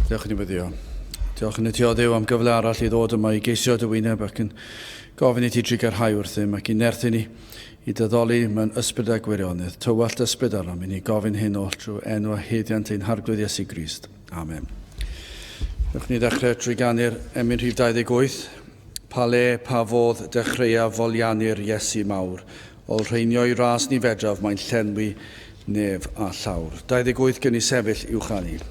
Diolch yn ibyddio. Diolch yn ydio Dduw am gyfle arall i ddod yma i geisio dy wyneb ac yn gofyn i ti drigarhau wrthym ac i nerthyn ni i dyddoli mewn ysbryd a gwirionedd. Tywallt ysbryd arno, mi ni gofyn hyn oll trwy enw a heddiant ein harglwydd Iesu Grist. Amen. Dewch ni ddechrau trwy ganu'r emyn rhif 28. Pa le, pa fodd dechreuaf folianu'r Iesu mawr. Ol rheinio'i ras ni fedraf, mae'n llenwi nef a llawr. 28 gen i sefyll i'w chanu.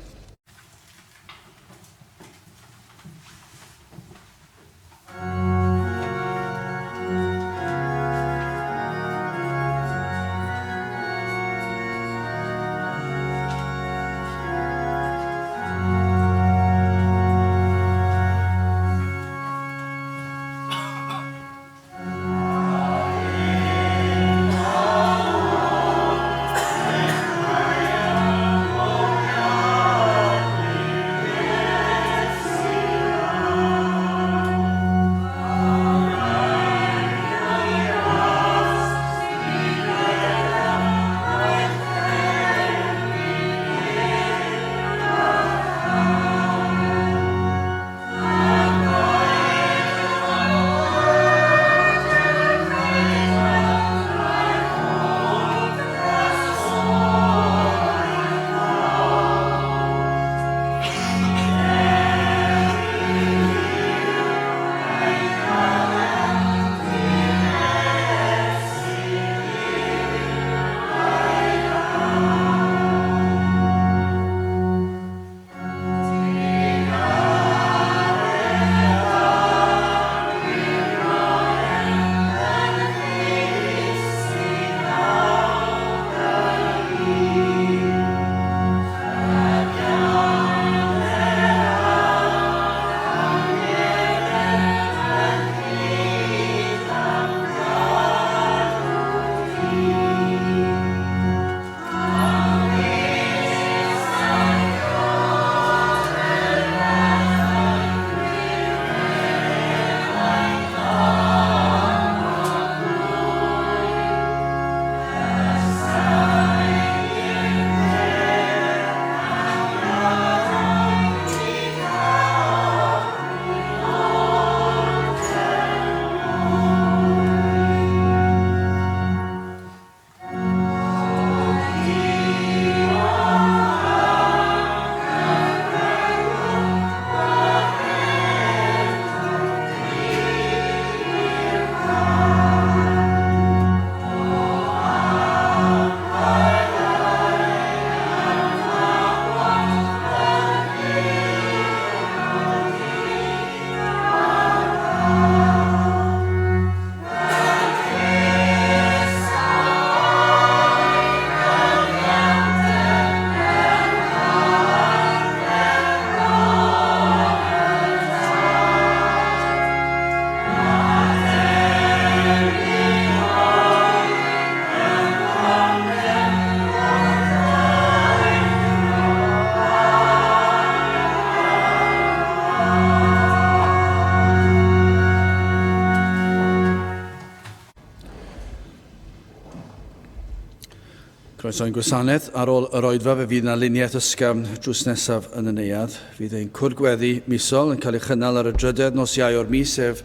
Croeso'n gwasanaeth ar ôl yr oedfa fe fydd yna luniaeth ysgafn drws nesaf yn y neuad. Fydd ein cwrgweddi misol yn cael ei chynnal ar y drydedd nos Iau o'r mis sef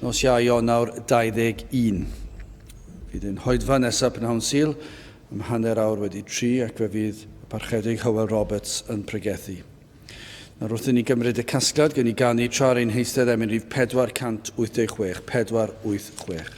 nos Iau Ionawr 21. Fydd ein hoedfa nesaf Prynhawn Sul am hanner awr wedi 3 ac fe fydd parchedig Hywel Roberts yn pregethu. Nawr wrth i ni gymryd y casgliad gen i ganu tra'r ein heistedd emyn rhif 486. 486. Amen.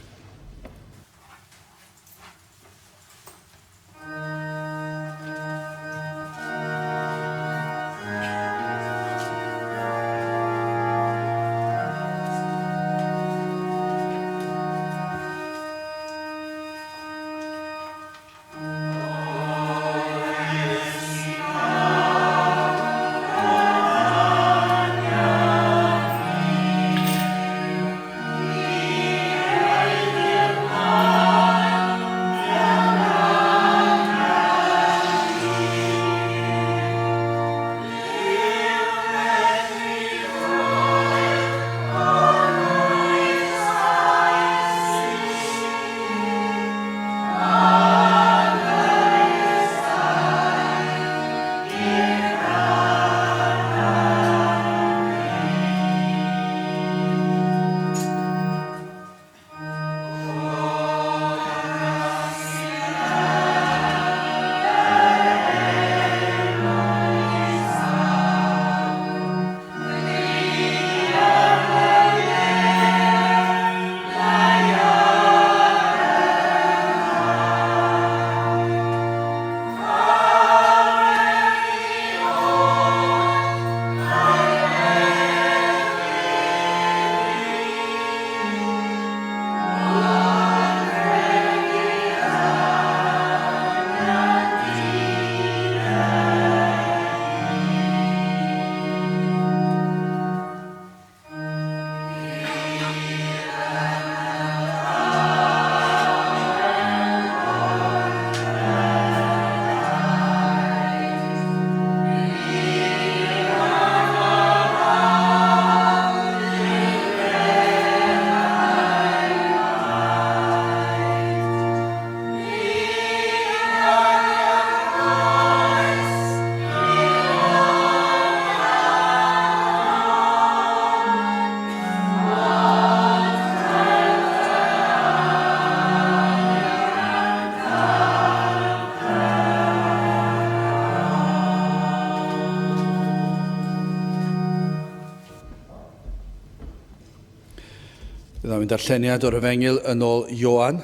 Mae'n darlleniad o'r Efengyl yn ôl Ioan,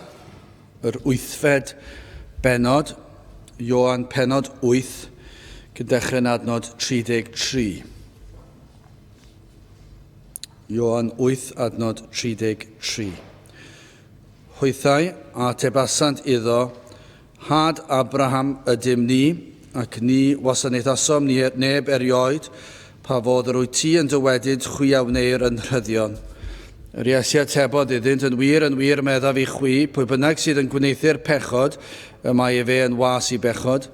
yr 8fed benod, Ioan penod 8, cydechrau'n adnod 33. Ioan 8, adnod 33. Hwythau a tebasant iddo, had Abraham ydym ni, ac ni wasanaethasom ni neb erioed, pa fod yr wyt ti yn dywedyd chwiawneir yn rhyddion. Yr Iesu atebodd iddynt yn wir meddaf i chwi, pwy bynnag sydd yn gwneithio'r pechod, y mae fe yn was i bechod,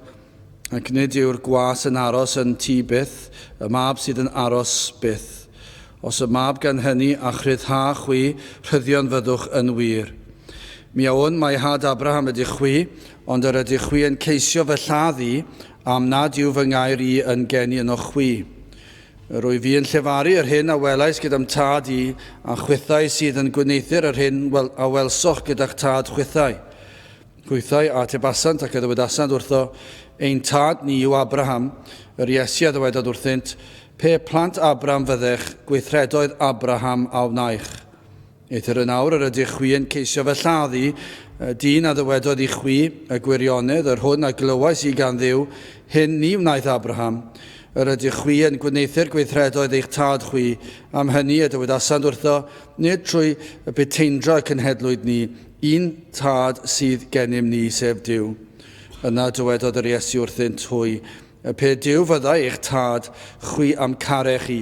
ac nid yw'r gwas yn aros yn tŷ byth, y mab sydd yn aros byth. Os y mab gan hynny a chryddha chwi, rhyddion fyddwch yn wir. Mi awn mae had Abraham ydy chwi, ond yr ydy chwi yn ceisio fy lladdu, am nad yw fy ngair i yn geni yno chwi. Rwy fi yn llefaru yr hyn a welais gyda'n tad i, a chwythau sydd yn gwneithio'r hyn a welsoch gyda'ch tad chwythau. Chwythau a tebasant ac ydywedasant wrtho, ein tad ni yw Abraham, yr Iesu ydywedad wrthynt, pe plant Abraham fyddech, gweithredoedd Abraham a wnaich. Eithyr yn awr yr ydych chwi yn ceisio fy lladdu, dyn a ddywedodd i chwi, y gwirionedd, yr hwn a glywais i gan Dduw, hyn ni wnaeth Abraham, yr ydych chwi yn gwneithio'r gweithredoedd eich tad chwi, am hynny y dywedasant wrtho, nid trwy y byteindro cynhedlwyd ni, un tad sydd gennym ni sef Duw. Yna dywedodd yr Iesu wrthynt hwy, pe Duw fyddai eich tad chwi am carech i,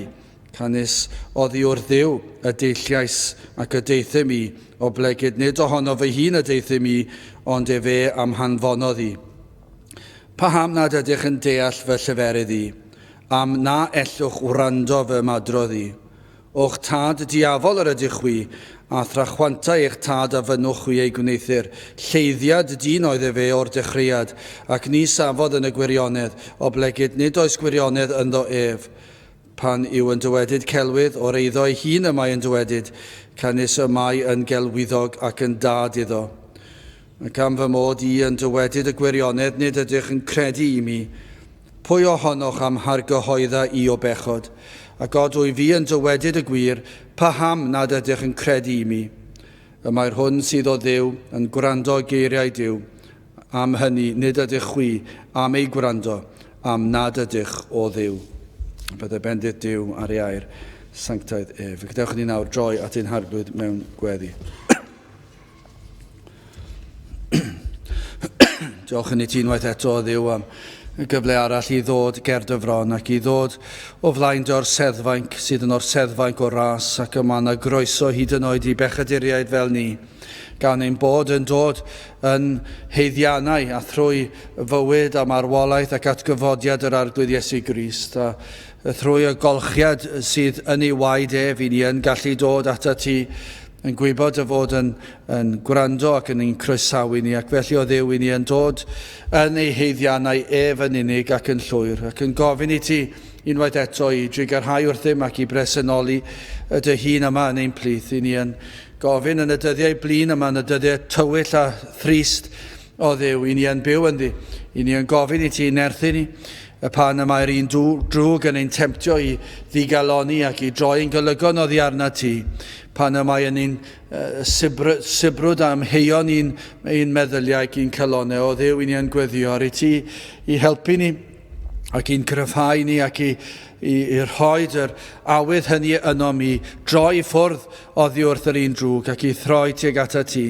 canis oddi o'r Dduw y deilliais ac y deithau mi, o blegyd nid ohono fy hun y deithau mi, ond fe am hanfonodd i. Paham nad ydych yn deall fy llyferydd i, am na ellwch wrando fy madrodd i. O'ch tad diafol yr ydych chwi, a thrachwantau eich tad a fynwch chwi ei gwneithir. Lleiddiad dyn oedd fe o'r dechreuad, ac ni safodd yn y gwirionedd, o blegyd nid oes gwirionedd ynddo ef. Pan yw yn dywedyd celwydd, o'r eiddo ei hun y mae yn dywedyd, canis y mae yn gelwyddog ac yn dad iddo. Ac am fy mod i yn dywedyd y gwirionedd, nid ydych yn credu i mi. Pwy ohonoch am hargyhoedda i o bechod, ac odwy fi yn dywedyd y gwir, paham nad ydych yn credu i mi. Y mae'r hwn sydd o Dduw yn gwrando geiriau Duw. Am hynny, nid ydych chwi am ei gwrando, am nad ydych o Dduw. Byddai bendith Duw ar ei air, sanctaidd ef. Gadewch ni nawr droi at ein harglwydd mewn gweddi. Diolch yn ei ti unwaith eto o Dduw am y gyfle arall i ddod ger dyfron ac i ddod o flaen o'r seddfainc sydd yn o'r seddfainc o ras ac yma yna groeso hyd yn oed i bechaduriaid fel ni. Gan ein bod yn dod yn heiddiannau a thrwy fywyd a marwolaeth ac atgyfodiad yr arglwydd Iesu Grist a thrwy y golchiad sydd yn ei waed ef i ni yn gallu dod ata ti yn gwybod y fod yn gwrando ac yn ein croesawu ni ac felly o Dduw i ni yn dod yn ei heiddiannau ef yn unig ac yn llwyr ac yn gofyn i ti unwaith eto i drigarhau wrthym ac i bresynoli y dy hun yma yn ein plith i ni yn gofyn yn y dyddiau blin yma yn y dyddiau tywyll a thrist o Dduw i ni yn byw ynddi i ni yn gofyn i ti nerthu ni y pan y mae'r un drwg yn ein temptio i ddigaloni ac i droi'n golygon oddi arna ti pan y mae yn ein sibrwd am heion un meddyliau ac un calonau o Dduw i ni yn gweddio ar i ti i helpu ni ac i'n gryfhau ni ac i rhoi yr awydd hynny yno mi droi ffwrdd oddi wrth yr un drwg ac i throi tuag ata ti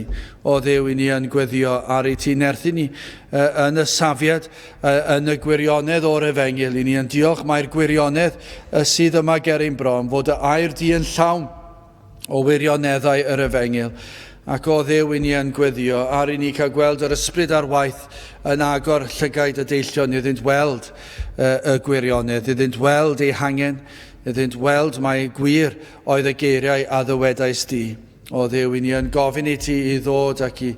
o Dduw i ni yn gweddio ar i ti nerthu ni yn y safiad yn y gwirionedd o'r Efengyl i ni yn diolch mae'r gwirionedd sydd yma ger ein bron fod y air di yn llawn o wirioneddau yr Efengyl ac o Dduw i ni yn gweddio ar i ni cael gweld yr ysbryd ar waith yn agor llygaid y deillion iddynt weld y gwirionedd, iddynt weld ei hangen, iddynt weld mae gwir oedd y geiriau a ddywedais di. O Dduw i ni yn gofyn i ti i ddod ac i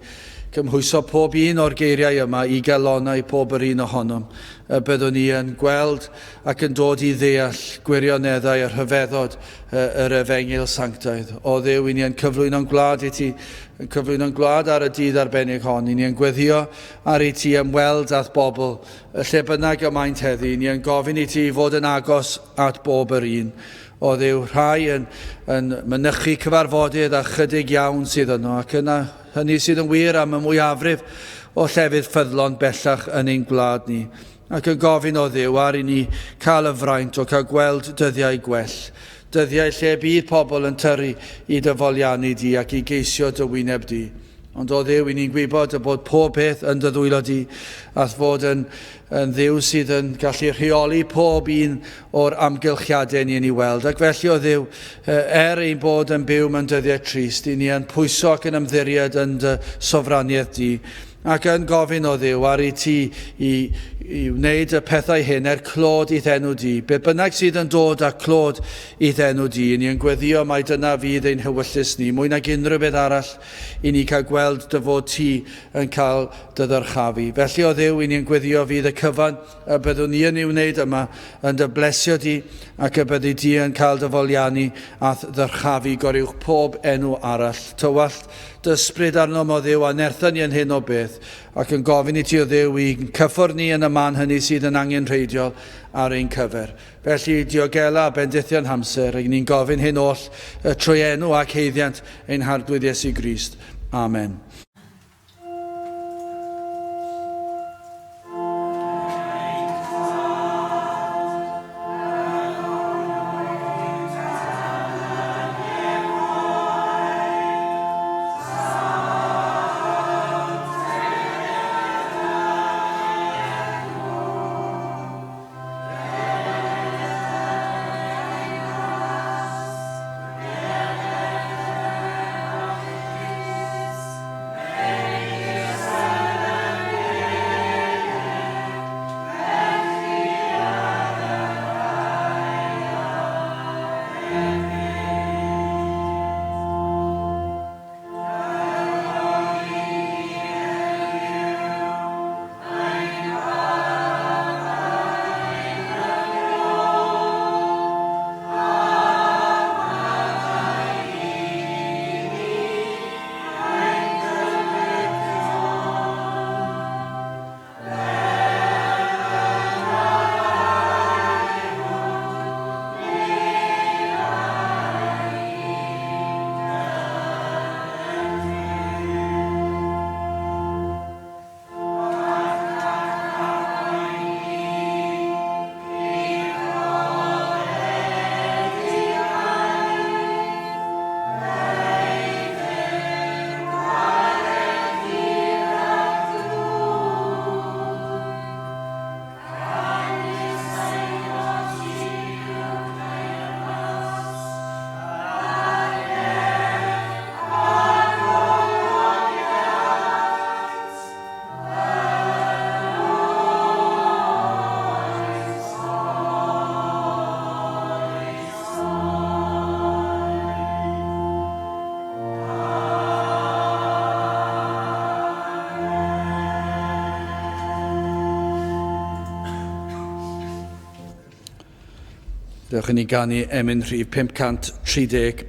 cymhwyso pob un o'r geiriau yma i galonau pob yr un ohonom. Byddwn ni yn gweld ac yn dod i ddeall gwirioneddau yr hyfeddod yr Efengyl sanctaidd. O Dduw i ni yn cyflwyno'n gwlad i ti, yn cyflwyno'n gwlad ar y dydd arbennig hon. I ni yn gweddio ar i ti ymweld at bobl lle bynnag y maent heddi. I ni yn gofyn i ti fod yn agos at bob yr un. O Dduw, rhai yn mynychu cyfarfodydd a chydig iawn sydd yno, ac yna hynny sydd yn wir am y mwyafrif o llefydd ffyddlon bellach yn ein gwlad ni. Ac yn gofyn o Dduw ar i ni cael y fraint o cael gweld dyddiau gwell, dyddiau lle bydd pobl yn tyrru i dyfoliannu di ac i geisio dy wyneb di. Ond o Dduw, i ni'n gwybod bod pob peth yn dy ddwylo di, a fod yn Dduw sydd yn gallu rheoli pob un o'r amgylchiadau ni'n ei weld. Ac felly o Dduw, ein bod yn byw mewn dyddiau trist, i ni yn pwyso ac yn ymddiried yn dy sofraniaeth di, ac yn gofyn o Dduw ar i ti i wneud y pethau hyn clod i ddenw di. Be bynnag sydd yn dod â clod i ddenw di, i ni yn gweddio mai dyna fydd ein hywyllus ni, mwy nag unrhyw beth arall, i ni cael gweld dy fod ti yn cael dy ddyrchafu. Felly o Dduw, i ni yn gweddio fydd y cyfan y byddwn ni yn ei wneud yma yn dy blesio di, ac y byddu di yn cael dy foliannu a ddyrchafu goriwch pob enw arall. Tywallt dy ysbryd arno o Dduw a nerthyn ni yn hyn o beth, ac yn gofyn i ti o Dduw i cyffwrdd ni yn y man hynny sydd yn angenrheidiol ar ein cyfer. Felly diogela a bendithion hamser, ac ni'n gofyn hyn oll trwy enw ac heiddiant ein hardwydd Iesu Grist. Amen. Dewch i ni ganu emyn rhif 535,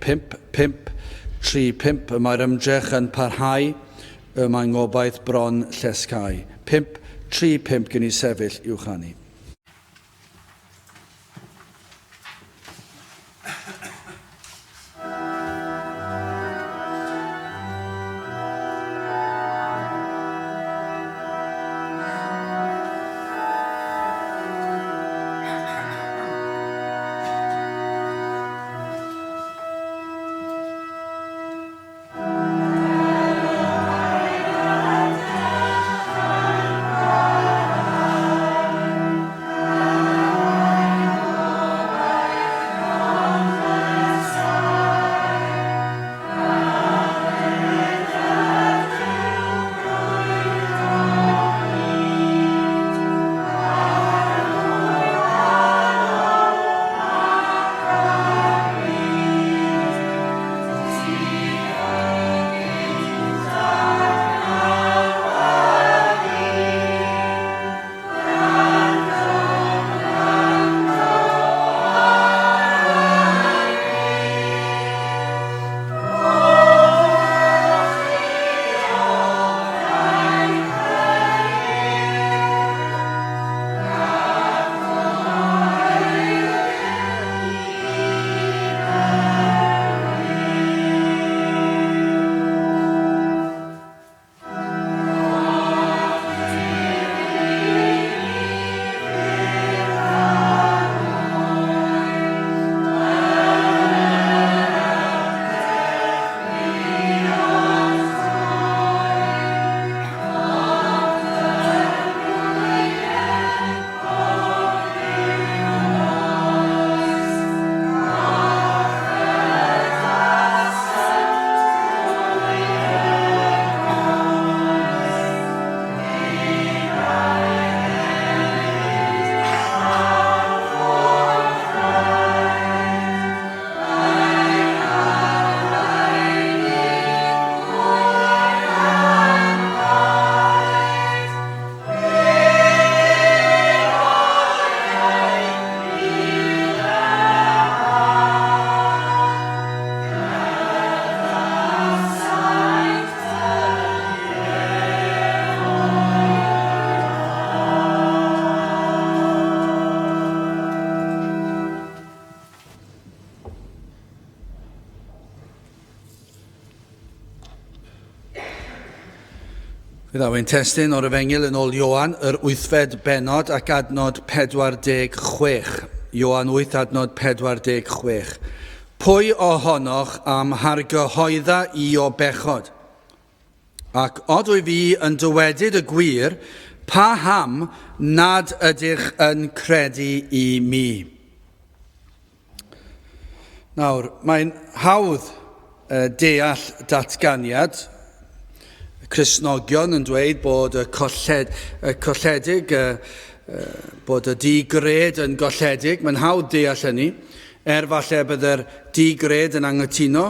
535. Y mae'r ymdrech yn parhau, y mae ngobaith bron llescau. 535 gen i sefyll i'w chanu. Fydd awyn testyn o'r Efengyl yn ôl Ioan, yr 8fed benod ac adnod 46. Ioan 8 adnod 46. Pwy ohonoch am hargyhoedda I o bechod? Ac odwy fi yn dywedyd y gwir, pa ham nad ydych yn credu I mi? Nawr, mae'n hawdd deall datganiad. Cristnogion yn dweud bod y colledig, bod y digred yn golledig. Mae'n hawdd deall hynny, falle byddai'r digred yn anghytuno,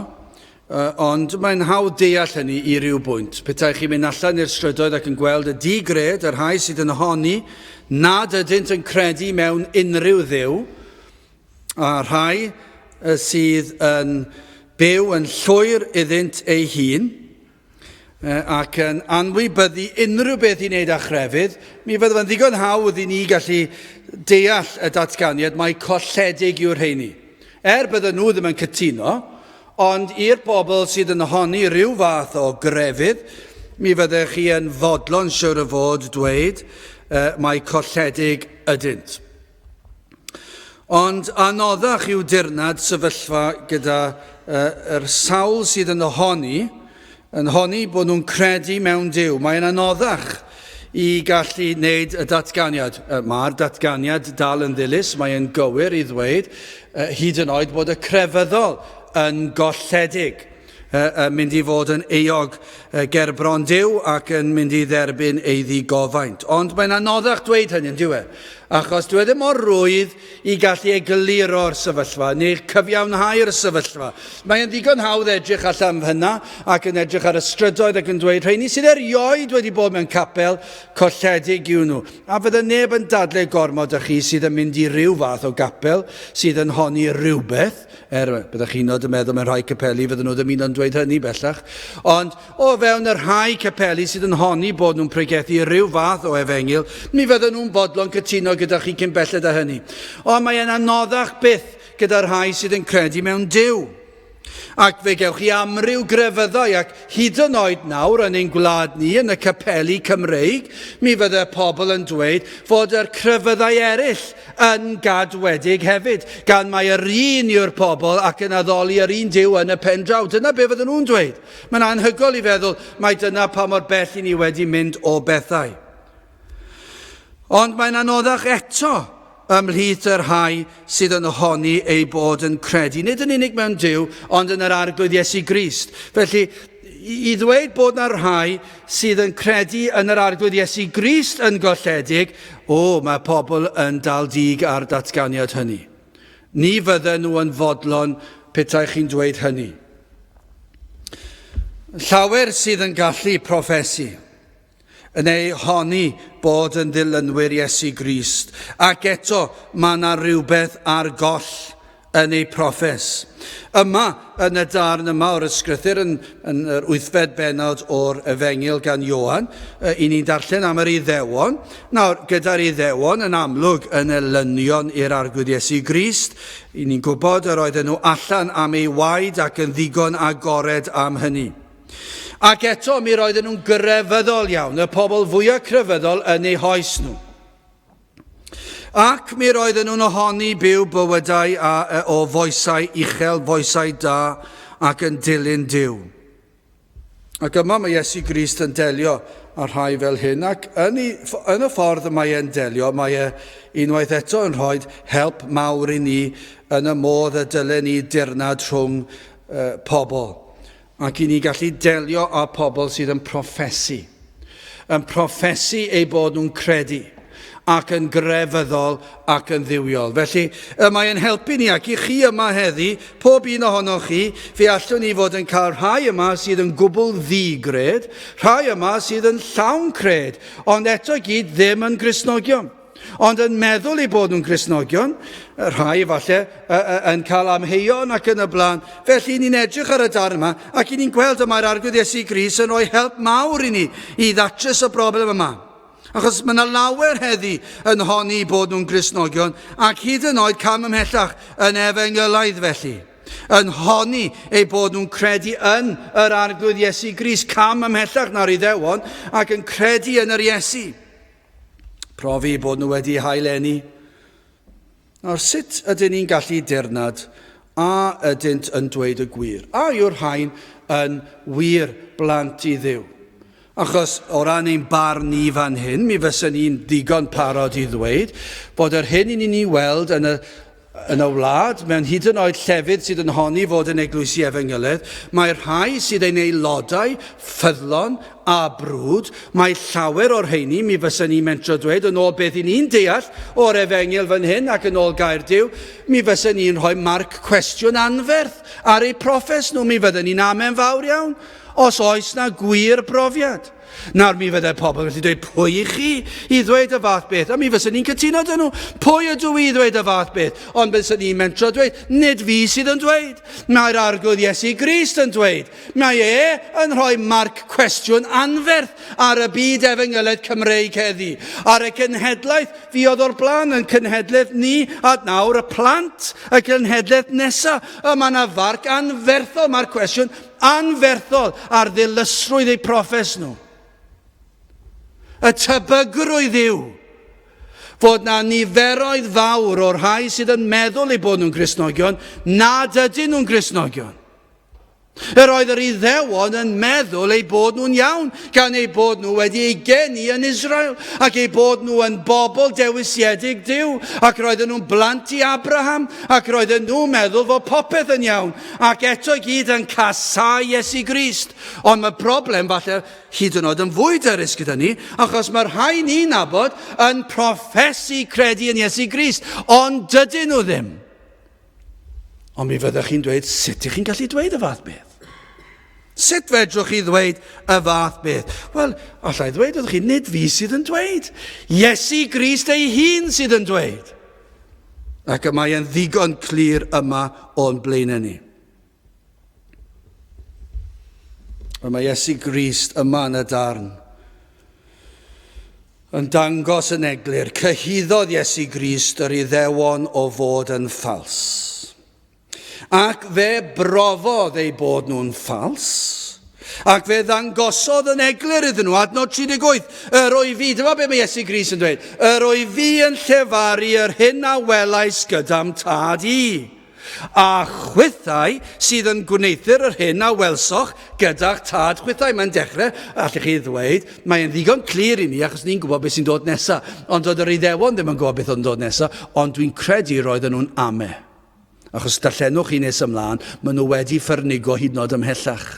ond mae'n hawdd deall hynny I ryw bwynt. Petai chi'n mynd allan i'r strydoedd ac yn gweld y digred, yr rhai sydd yn honni, nad ydynt yn credu mewn unrhyw dduw, a rhai sydd yn byw yn llwyr iddynt ei hun, ac yn anwybyddu unrhyw beth I wneud â chrefydd, mi fydde fe'n ddigon hawdd I ni gallu deall y datganiad mae colledig yw'r rheini. Bydden nhw ddim yn cytuno, ond i'r bobl sydd yn honni rhyw fath o grefydd, mi fyddech chi yn fodlon siwr o fod dweud mae colledig ydynt. Ond anoddach yw dirnad sefyllfa gyda yr sawl sydd yn honni bod nhw'n credu mewn Duw. Mae'n anoddach I gallu wneud y datganiad. Mae'r datganiad dal yn ddilys, mae'n gywir I ddweud, hyd yn oed bod y crefyddol yn golledig, mynd I fod yn eog gerbron Duw ac yn mynd I dderbyn ei ddigofaint. Ond mae'n anoddach dweud hynny, yn diwe, achos dwi ddim mor rwydd I gallu egluro'r sefyllfa, neu cyfiawnhau'r sefyllfa. Mae'n ddigon hawdd edrych allan hynna ac yn edrych ar y strydoedd ac yn dweud, rheini sydd erioed wedi bod mewn capel, colledig yw nhw. A fydde neb yn dadlau gormod â chi sydd yn mynd I ryw fath o gapel, sydd yn honni rhywbeth, byddech chi'n nod yn meddwl mewn rhai capeli, fydden nhw ddim yn dweud hynny bellach. Ond o fewn yr rhai capeli sydd yn honni bod nhw'n pregethu rhyw fath o efengyl, mi fydden nhw'n bodlon cytuno gyda chi cyn belled â hynny. Ond mae'n anoddach byth gyda'r rhai sydd yn credu mewn Duw. Ac fe gewch chi amryw grefyddau ac hyd yn oed nawr yn ein gwlad ni yn y capeli Cymreig, mi fydde pobl yn dweud fod yr crefyddau eraill yn gadwedig hefyd, gan mae yr un yw'r pobl ac yn addoli yr un Duw yn y pen draw. Dyna be fydden nhw'n dweud. Mae'n anhygoel I feddwl mai dyna pa mor bell I ni wedi mynd o bethau. Ond mae'n anoddach eto ymhlith yr rhai sydd yn honni ei bod yn credu, nid yn unig mewn Duw, ond yn yr arglwydd Iesu Grist. Felly, I ddweud bod yna rhai sydd yn credu yn yr arglwydd Iesu Grist yn golledig, mae pobl yn dal dig ar datganiad hynny. Ni fydden nhw yn fodlon petai chi'n dweud hynny. Llawer sydd yn gallu proffesu, yn ei honni bod yn ddilynwyr Iesu Grist. Ac eto, mae yna rhywbeth ar goll yn ei proffes. Yma, yn y darn yma o'r ysgrythyr, yn yr 8fed benod o'r Efengyl gan Ioan, I ni'n darllen am yr Iddewon. Nawr, gyda'r Iddewon yn amlwg yn elynion i'r arglwydd Iesu Grist, I ni'n gwybod yr oedden nhw allan am ei waed ac yn ddigon agored am hynny. Ac eto mi roedden nhw'n grefyddol iawn, y pobl fwyaf crefyddol yn eu hoes nhw. Ac mi roedden nhw'n honni byw bywydau o foesau uchel, foesau da ac yn dilyn Duw. Ac yma mae Iesu Grist yn delio ar rhai fel hyn, ac yn y ffordd mae e'n delio, mae unwaith eto yn rhoi help mawr I ni yn y modd y dylen ni dirnad rhwng pobl. Ac I ni gallu delio â pobl sydd yn proffesu ei bod nhw'n credu, ac yn grefyddol ac yn dduwiol. Felly, mae'n helpu ni ac I chi yma heddi, pob un ohonoch chi, fe allwn ni fod yn cael rhai yma sydd yn gwbl ddigred, rhai yma sydd yn llawn cred, ond eto gyd ddim yn Gristnogion. Ond yn meddwl I bod nhw'n Gristnogion, rhai falle yn cael amheuon ac yn y blaen. Felly ni'n edrych ar y darn yma ac I ni'n gweld yma'r arglwydd Iesu Grist yn rhoi help mawr I ni I ddatrys y broblem yma. Achos mae yna lawer heddi yn honni bod nhw'n Gristnogion ac hyd yn oed cam ymhellach yn efengylaidd felly. yn honni eu bod nhw'n credu yn yr arglwydd Iesu Grist, cam ymhellach na'r Iddewon, ac yn credu yn yr Iesu. Profi bod nhw wedi hailenni. Nawr, sut ydyn ni'n gallu dirnad a ydynt yn dweud y gwir? A yw'r rhain yn wir blant i Dduw? Achos o ran ein barn ni fan hyn, mi fysa ni'n ddigon parod i ddweud bod yr hyn i ni weld yn y wlad, mewn hyd yn oed llefydd sydd yn honni fod yn eglwysi Efengyl, mae rhai sydd yn aelodau, ffyddlon a brwd, mae llawer o'r heini, mi fysa ni'n mentro dweud, yn ôl beth i ni'n deall o'r Efengyl fan hyn ac yn ôl Gaerdyw, mi fysa ni'n rhoi marc cwestiwn anferth ar eu proffes nhw, mi fydden ni'n amen fawr iawn, os oes na gwir brofiad. Nawr mi fyddai pobl gallu dweud, pwy i chi i ddweud y fath beth? A mi fysa ni'n cytuno dyn nhw, pwy ydw i ddweud y fath beth? Ond fysa ni'n mentro dweud, nid fi sydd yn dweud. Mae'r arglwydd Iesu Grist yn dweud. Mae yn rhoi marc cwestiwn anferth ar y byd Efengyled Cymreig heddi. Ar y cenhedlaeth fi oedd o'r blaen yn cenhedlaeth ni, a nawr y plant y cenhedlaeth nesaf. Mae yna farc anferthol, mae'r cwestiwn anferthol ar ddilysrwydd eu proffes nhw. Y tebygrwydd yw fod na niferoedd fawr o'r rhai sydd yn meddwl eu bod nhw'n Gristnogion nad ydyn nhw'n Gristnogion. Yr oedd yr Iddewon yn meddwl eu bod nhw'n iawn, gan eu bod nhw wedi ei geni yn Israel, ac eu bod nhw yn bobl dewisiedig Duw, ac roedden nhw'n blant i Abraham, ac roedden nhw'n meddwl fod popeth yn iawn, ac eto gyd yn casau Iesu Grist. Ond mae problem falle hyd yn oed yn fwy dyrys gyda ni, achos mae'r rhai ni'n nabod yn proffesu credu yn Iesu Grist, ond dydyn nhw ddim. Ond mi fyddwch chi'n dweud, sut ych chi'n gallu dweud y fath beth? Sut fedrwch chi ddweud y fath beth? Wel, allai ddweud ydych chi, nid fi sydd yn dweud. Iesu Grist ei hun sydd yn dweud. Ac mae e'n ddigon clir yma o'n blaenau ni. Mae Iesu Grist yma yn y darn yn dangos yn eglur, cyhuddodd Iesu Grist yr Iddewon o fod yn ffals. Ac fe brofodd ei bod nhw'n ffals, ac fe ddangosodd yn eglur iddyn nhw, adnod 38, yr o'i fi, dyma be mae Iesu Grist yn dweud, yr o'i fi yn llefaru yr hyn a welais gyda'n tad i, a chwythau sydd yn gwneithur yr hyn a welsoch gyda'ch tad chwythau. Mae'n dechrau, allech chi ddweud, mae'n ddigon clir i ni, achos ni'n gwybod beth sy'n dod nesaf, ond oedd yr Iddewon ddim yn gwybod beth yn dod nesaf, ond dwi'n credu roedden nhw'n ame. Achos darllenwch chi nes ymlaen, maen nhw wedi ffyrnigo hyd yn oed ymhellach.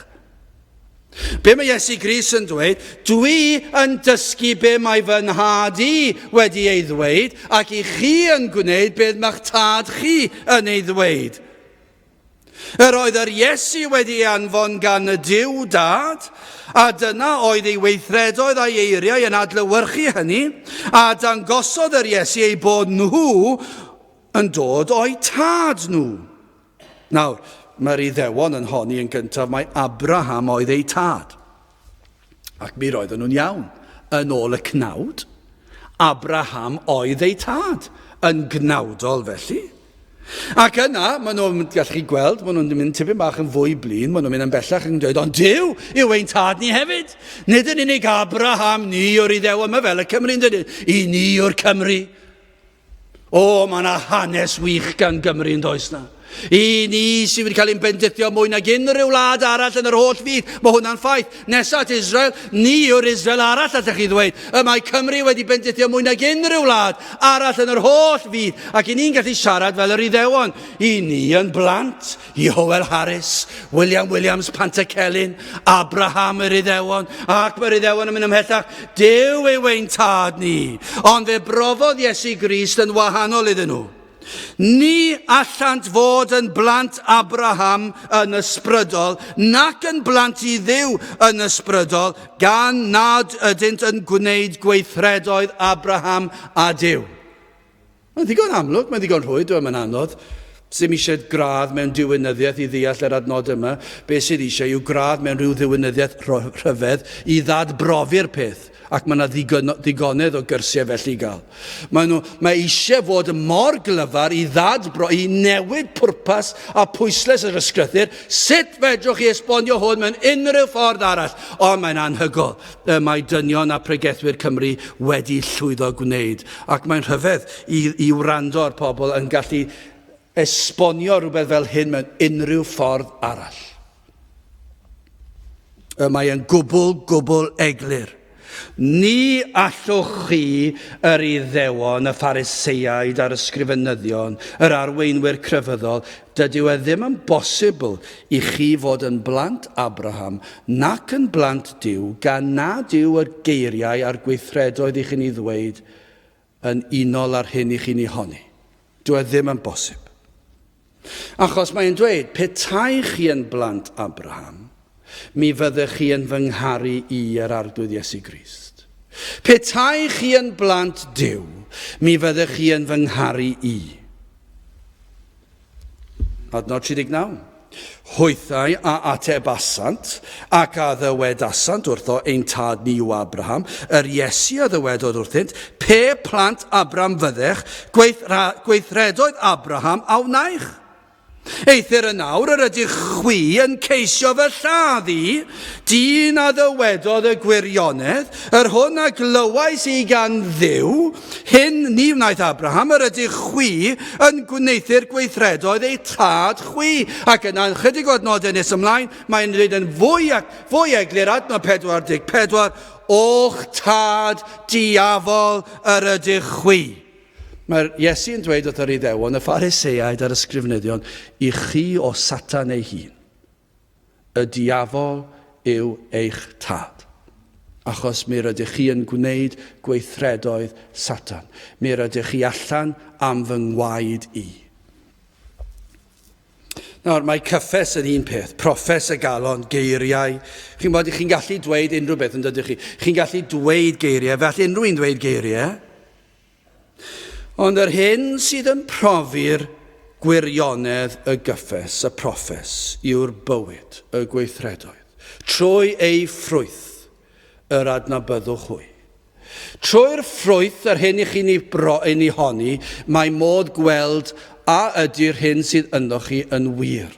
Be mae Iesu Grist yn dweud? Dwi yn dysgu be mae fy nhad i wedi ei ddweud, ac i chi yn gwneud beth mae'ch tad chi yn ei ddweud. Yr oedd yr Iesu wedi ei anfon gan y Duw Dad, a dyna oedd ei weithredoedd a'i eiriau yn adlewyrchu hynny, a dangosodd yr Iesu ei bod nhw yn dod o'i tad nhw. Nawr, mae'r Iddewon yn honni yn gyntaf, mae Abraham oedd ei tad. Ac mi roedden nhw'n iawn. Yn ôl y cnawd, Abraham oedd ei tad. Yn gnawdol felly. Ac yna, maen nhw'n gallu chi gweld, maen nhw'n mynd tipyn bach yn fwy blin, maen nhw'n mynd yn bellach yn dweud, ond Duw yw ein tad ni hefyd. Nid yn unig Abraham, ni o'r Iddewon, mae fel y Cymru'n dweud, i ni o'r Cymru. O, mae yna hanes wych gan Gymru yn does na. I ni sydd wedi cael ein bendithio mwy nag unrhyw wlad arall yn yr holl fyd. Mae hwnna'n ffaith. Nesaf at Israel, ni yw'r Israel arall, allech chi ddweud. Mae Cymru wedi bendithio mwy nag unrhyw wlad arall yn yr holl fyd. Ac i ni'n gallu siarad fel yr Iddewon. I ni yn blant, i Howell Harris, William Williams Pantycelyn, Abraham yr Iddewon, ac mae'r Iddewon yn mynd ymhellach. Duw yw ein tad ni. Ond fe brofodd Iesu Grist yn wahanol iddyn nhw. Ni allant fod yn blant Abraham yn ysbrydol, nac yn blant i Dduw yn ysbrydol, gan nad ydynt yn gwneud gweithredoedd Abraham a Duw. Mae'n ddigon amlwg, mae'n ddigon rhwydd, dwi'n mynd anodd. Sy'n eisiau gradd mewn diwynyddiaeth i ddeall yr adnod yma. Be sydd eisiau yw gradd mewn rhyw ddiwynyddiaeth rhyfedd i ddadbrofi'r peth. ac mae yna ddigonedd o gyrsiau felly gael. Mae eisiau fod mor glyfar i i newid pwrpas a pwysles yr ysgrythur. Sut fedrwch chi esbonio hwn mewn unrhyw ffordd arall? O, mae'n anhygol. Mae dynion a pregethwyr Cymru wedi llwyddo gwneud. Ac mae'n rhyfedd i wrando ar pobl yn gallu esbonio rhywbeth fel hyn mewn unrhyw ffordd arall. Mae yn gwbl eglur. Ni allwch chi yr Iddewon, y Phariseiaid a'r ysgrifenyddion, yr arweinwyr crefyddol, dydyw ddim yn bosibl i chi fod yn blant Abraham nac yn blant Duw, gan nad yw y geiriau a'r gweithredoedd i chi'n ei ddweud yn unol ar hyn i chi'n ei honni. Dyw ddim yn bosib. Achos mae'n dweud, petai chi yn blant Abraham, mi fyddech chi yn fy ngharu i yr arglwydd Iesu Grist. Petai chi yn blant Duw, mi fyddech chi yn fy ngharu i. Adnod 39. Hwythau a atebasant ac a ddywedasant wrtho ein tad ni yw Abraham, yr Iesu a ddywedodd wrthynt, pe plant Abraham fyddech, gweithredoedd Abraham a wnaich. Eithir y nawr yr ydych chwi yn ceisio fy lladd i, dyn a ddywedodd y gwirionedd, yr hwn a glywais i gan Dduw, hyn ni wnaeth Abraham, yr ydych chwi yn gwneithio'r gweithredoedd ei tad chwi. Ac yna chydig o adnodau nes ymlaen, mae'n dweud yn fwy eglur adnod 44, o'ch tad diafol yr ydych chwi. Mae'r Iesu yn dweud wrth yr Iddewon, y Phariseiaid a'r ysgrifenyddion, i chi o Satan ei hun. Y diafol yw eich tad. Achos mi rydych chi yn gwneud gweithredoedd Satan. Mi rydych chi allan am fy ngwaed i. Nawr, mae cyffes yn un peth, proffes y galon, geiriau. Chi'n bod, chi'n gallu dweud unrhyw beth yn dydych chi. Chi'n gallu dweud geiriau, felly unrhyw un dweud geiriau. Ond yr hyn sydd yn profi'r gwirionedd y gyffes, y proffes, yw'r bywyd, y gweithredoedd. Trwy ei ffrwyth, yr adnabyddwch hwy. Trwy'r ffrwyth, yr hyn i chi'n ei honni, mae modd gweld a ydy'r hyn sydd ynddoch chi yn wir.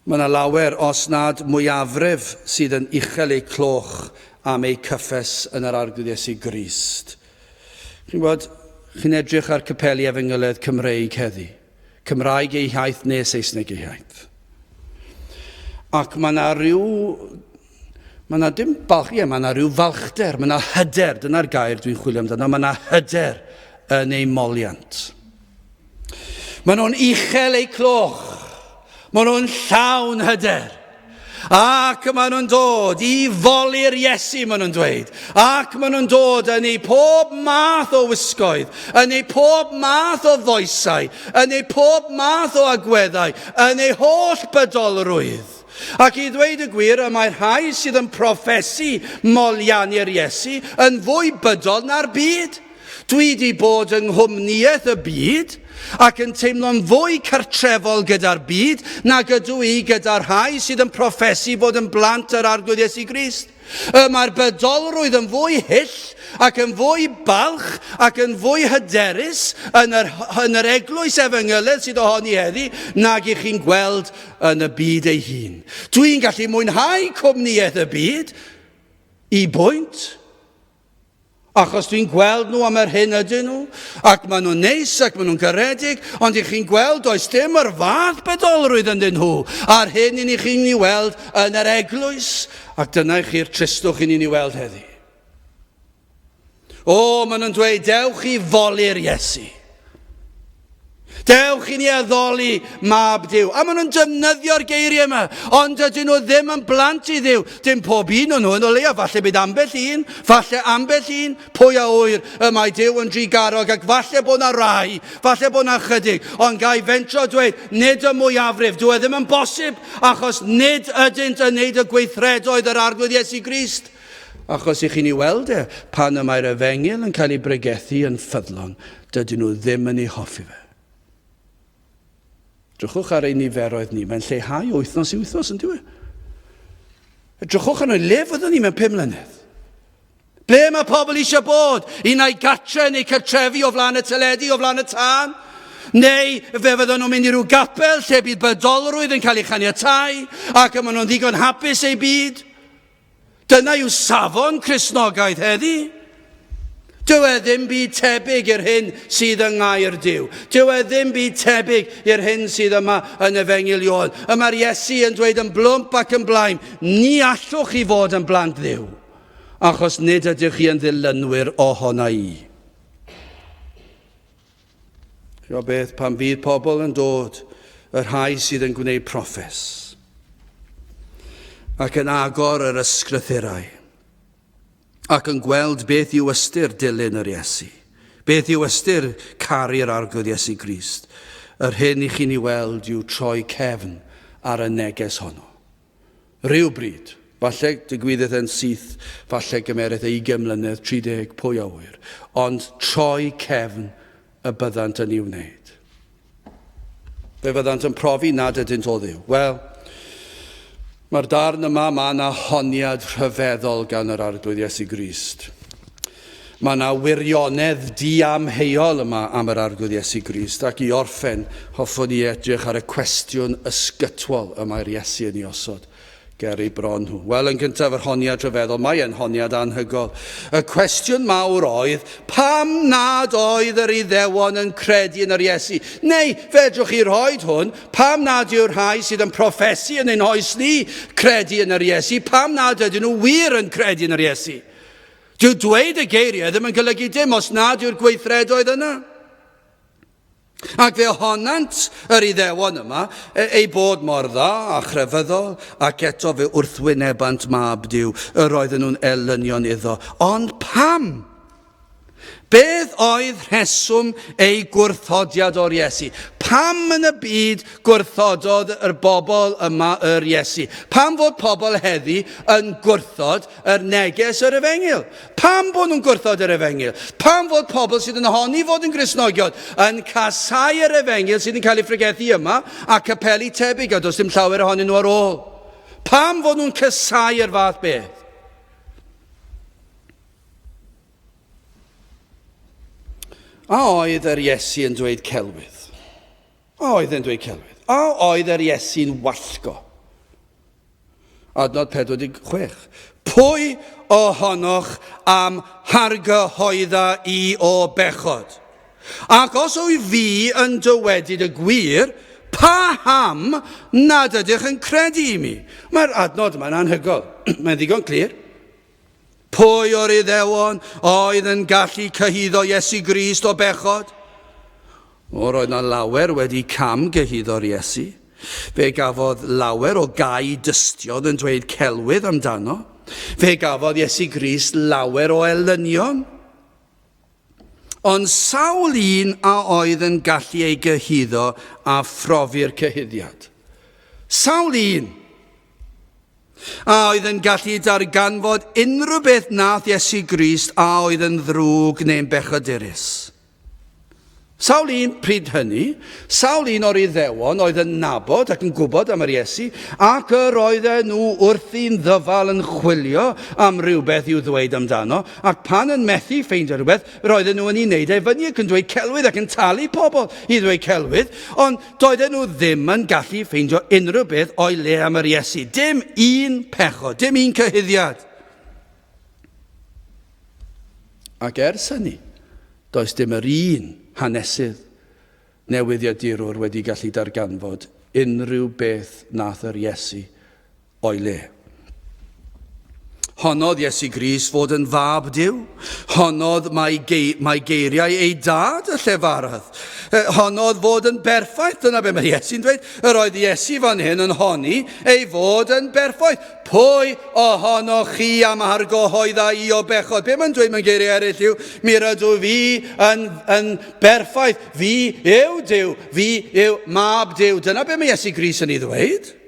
Mae yna lawer, os nad mwyafrif, sydd yn uchel eu cloch am ei cyffes yn yr arglwydd Iesu Grist. Chi'n bod, chi'n edrych ar capeli Efengyloedd Cymreig heddi. Cymraeg ei hiaith neu Saesneg ei hiaith. Ac mae yna rhyw falchder, mae yna hyder, dyna'r gair dwi'n chwilio amdano, mae yna hyder yn ei moliant. Mae nhw'n uchel eu cloch, mae nhw'n llawn hyder. Ac maen nhw'n dod i foli'r Iesu, maen nhw'n dweud. Ac maen nhw'n dod yn ei pob math o wisgoedd, yn ei pob math o foesau, yn ei pob math o agweddau, yn ei holl bydolrwydd. Ac i ddweud y gwir, mae'r rhai sydd yn proffesu molianu'r Iesu yn fwy bydol na'r byd. Dwi wedi bod yng nghwmniaeth y byd ac yn teimlo'n fwy cartrefol gyda'r byd nag ydw i gyda'r rhai sydd yn proffesu bod yn blant yr arglwydd Iesu Grist. Mae'r bydolrwydd yn fwy hyll ac yn fwy balch ac yn fwy hyderus yn yr eglwys Efengyloedd sydd ohoni heddi nag i chi'n gweld yn y byd ei hun. Dwi'n gallu mwynhau cwmniaeth y byd i bwynt, achos dwi'n gweld nhw am yr hyn ydyn nhw, ac maen nhw'n neis ac maen nhw'n garedig, ond i chi'n gweld oes dim yr fath bedolrwydd ydyn nhw, a'r hyn i ni chi'n ei weld yn yr eglwys, ac dyna chi'r tristwch i ni'n ei weld heddi. O, maen nhw'n dweud, dewch i foli'r Iesu. Dewch i ni addoli mab Duw. A maen nhw'n defnyddio'r geiriau yma, ond ydyn nhw ddim yn blant i Dduw. Dim pob un o'n nhw yn o leia, falle bydd ambell un, pwy a wyr y mae Duw yn drigarog, ac falle bod na rai, falle bod na chydig, ond gai fentro dweud, nid y mwyafrif, dwi ddim yn bosib, achos nid ydynt yn neud y gweithredoedd yr arglwydd Iesu Grist. Achos i chi'n ei weld pan y mae'r Efengyl yn cael ei bregethu yn ffyddlon, dydyn nhw ddim yn ei hoffi fe. Drychwch ar ein niferoedd ni, mae'n lleihau wythnos i wythnos yn diwy. Drychwch yn o'i le fyddwn ni mewn 5 mlynedd. Ble mae pobl eisiau bod? Un ai gatre neu cartrefi o flaen y teledu, o flaen y tân? Neu fe fydden nhw'n mynd i ryw gapel lle bydd bydolrwydd yn cael ei chaniatáu ac maen nhw'n ddigon hapus ei byd? Dyna yw safon Cristnogaeth heddi. Dyw e ddim byd tebyg i'r hyn sydd yng ngair Duw. Dyw e ddim byd tebyg i'r hyn sydd yma yn Efengyl Ioan. Mae'r Iesu yn dweud yn blwmp ac yn blaen, ni allwch chi fod yn blant Dduw, achos nid ydych chi yn ddilynwyr ohona i. Chio beth, pan fydd pobl yn dod, yr rhai sydd yn gwneud proffes, ac yn agor yr ysgrythurau, ac yn gweld beth yw ystyr dilyn yr Iesu, beth yw ystyr caru'r arglwydd Iesu Grist, yr hyn I chi'n ei weld yw troi cefn ar y neges honno. Rhywbryd, falle digwyddodd yn syth, falle gymeryd 20 mlynedd, 30, pwy a wyr, ond troi cefn y byddant yn ei wneud. Fe fyddant yn profi nad ydynt o Dduw. Wel, mae'r darn yma, mae yna honiad rhyfeddol gan yr arglwydd Iesu Grist. Mae yna wirionedd diamheuol yma am yr arglwydd Iesu Grist, ac I orffen, hoffwn ni edrych ar y cwestiwn ysgytwol y mae'r Iesu yn ei osod ger ei bron nhw. Wel, yn gyntaf yr honiad rhyfeddol, mae e'n honiad anhygol. Y cwestiwn mawr oedd, pam nad oedd yr Iddewon yn credu yn yr Iesu? Neu, fedrwch chi roi hwn, pam nad yw'r rhai sydd yn proffesu yn ein oes ni credu yn yr Iesu? Pam nad ydyn nhw wir yn credu yn yr Iesu? Dyw dweud y geiriau ddim yn golygu dim os nad yw'r gweithredoedd yna. Ac fe honant yr Iddewon yma ei bod mor dda a chrefyddol ac eto fe wrthwynebant mab Duw yr oedden nhw'n elynion iddo. Ond pam? Beth oedd rheswm ei gwrthodiad o'r Iesu? Pam yn y byd gwrthododd yr bobl yma yr Iesu? Pam fod pobl heddi yn gwrthod yr neges yr Efengyl? Pam bod nhw'n gwrthod yr Efengyl? Pam fod pobl sydd yn honni fod yn Gristnogion yn casau yr Efengyl sydd yn cael ei ffrigethu yma a capeli tebyg a does dim llawer ohonyn nhw ar ôl? Pam fod nhw'n casau'r fath beth? A oedd yr Iesu yn dweud celwydd? A oedd yn dweud celwydd? A oedd yr Iesu'n wallgo? Adnod 46. Pwy ohonoch am hargyhoedda I o bechod? Ac os o'i fi yn dywedyd y gwir, pa ham nad ydych yn credu I mi? Mae'r adnod yma'n anhygol. Mae'n ddigon clir. Pwy o'r Iddewon oedd yn gallu cyhuddo Iesu Grist o bechod? Roedd yna lawer wedi cam gyhuddo'r Iesu. Fe gafodd lawer o gai dystion yn dweud celwydd amdano. Fe gafodd Iesu Grist lawer o elynion. Ond sawl un a oedd yn gallu ei gyhuddo a phrofi'r cyhuddiad. Sawl un. A oedd yn gallu darganfod unrhyw beth nath Iesu Grist a oedd yn ddrwg neu'n bechadurus. Sawl un pryd hynny, sawl un o'r Iddewon oedd yn nabod ac yn gwybod am yr Iesu ac yr oedden nhw wrthi'n ddyfal yn chwilio am rhywbeth i'w ddweud amdano ac pan yn methu ffeindio rhywbeth, roedden nhw yn ei wneud fyny ac yn dweud celwydd ac yn talu pobl I ddweud celwydd, ond doedden nhw ddim yn gallu ffeindio unrhyw beth o'i le am yr Iesu. Dim un pechod, dim un cyhuddiad. Ac ers hynny, does dim yr un hanesydd newyddiadurwr wedi gallu darganfod unrhyw beth nath yr Iesu o'i le. Honodd Iesu Grist fod yn fab Duw. Honodd mae geiriau ei dad y llefarydd. Honodd fod yn berffaith. Dyna be mae Iesu'n dweud. Yr oedd Iesu fan hyn yn honni ei fod yn berffaith. Pwy ohonoch chi am hargyhoedda I o bechod? Be mae'n dweud mewn geiriau eraill yw, mi rydw fi yn berffaith. Fi yw Duw. Fi yw mab Duw. Dyna be mae Iesu Grist yn ei ddweud.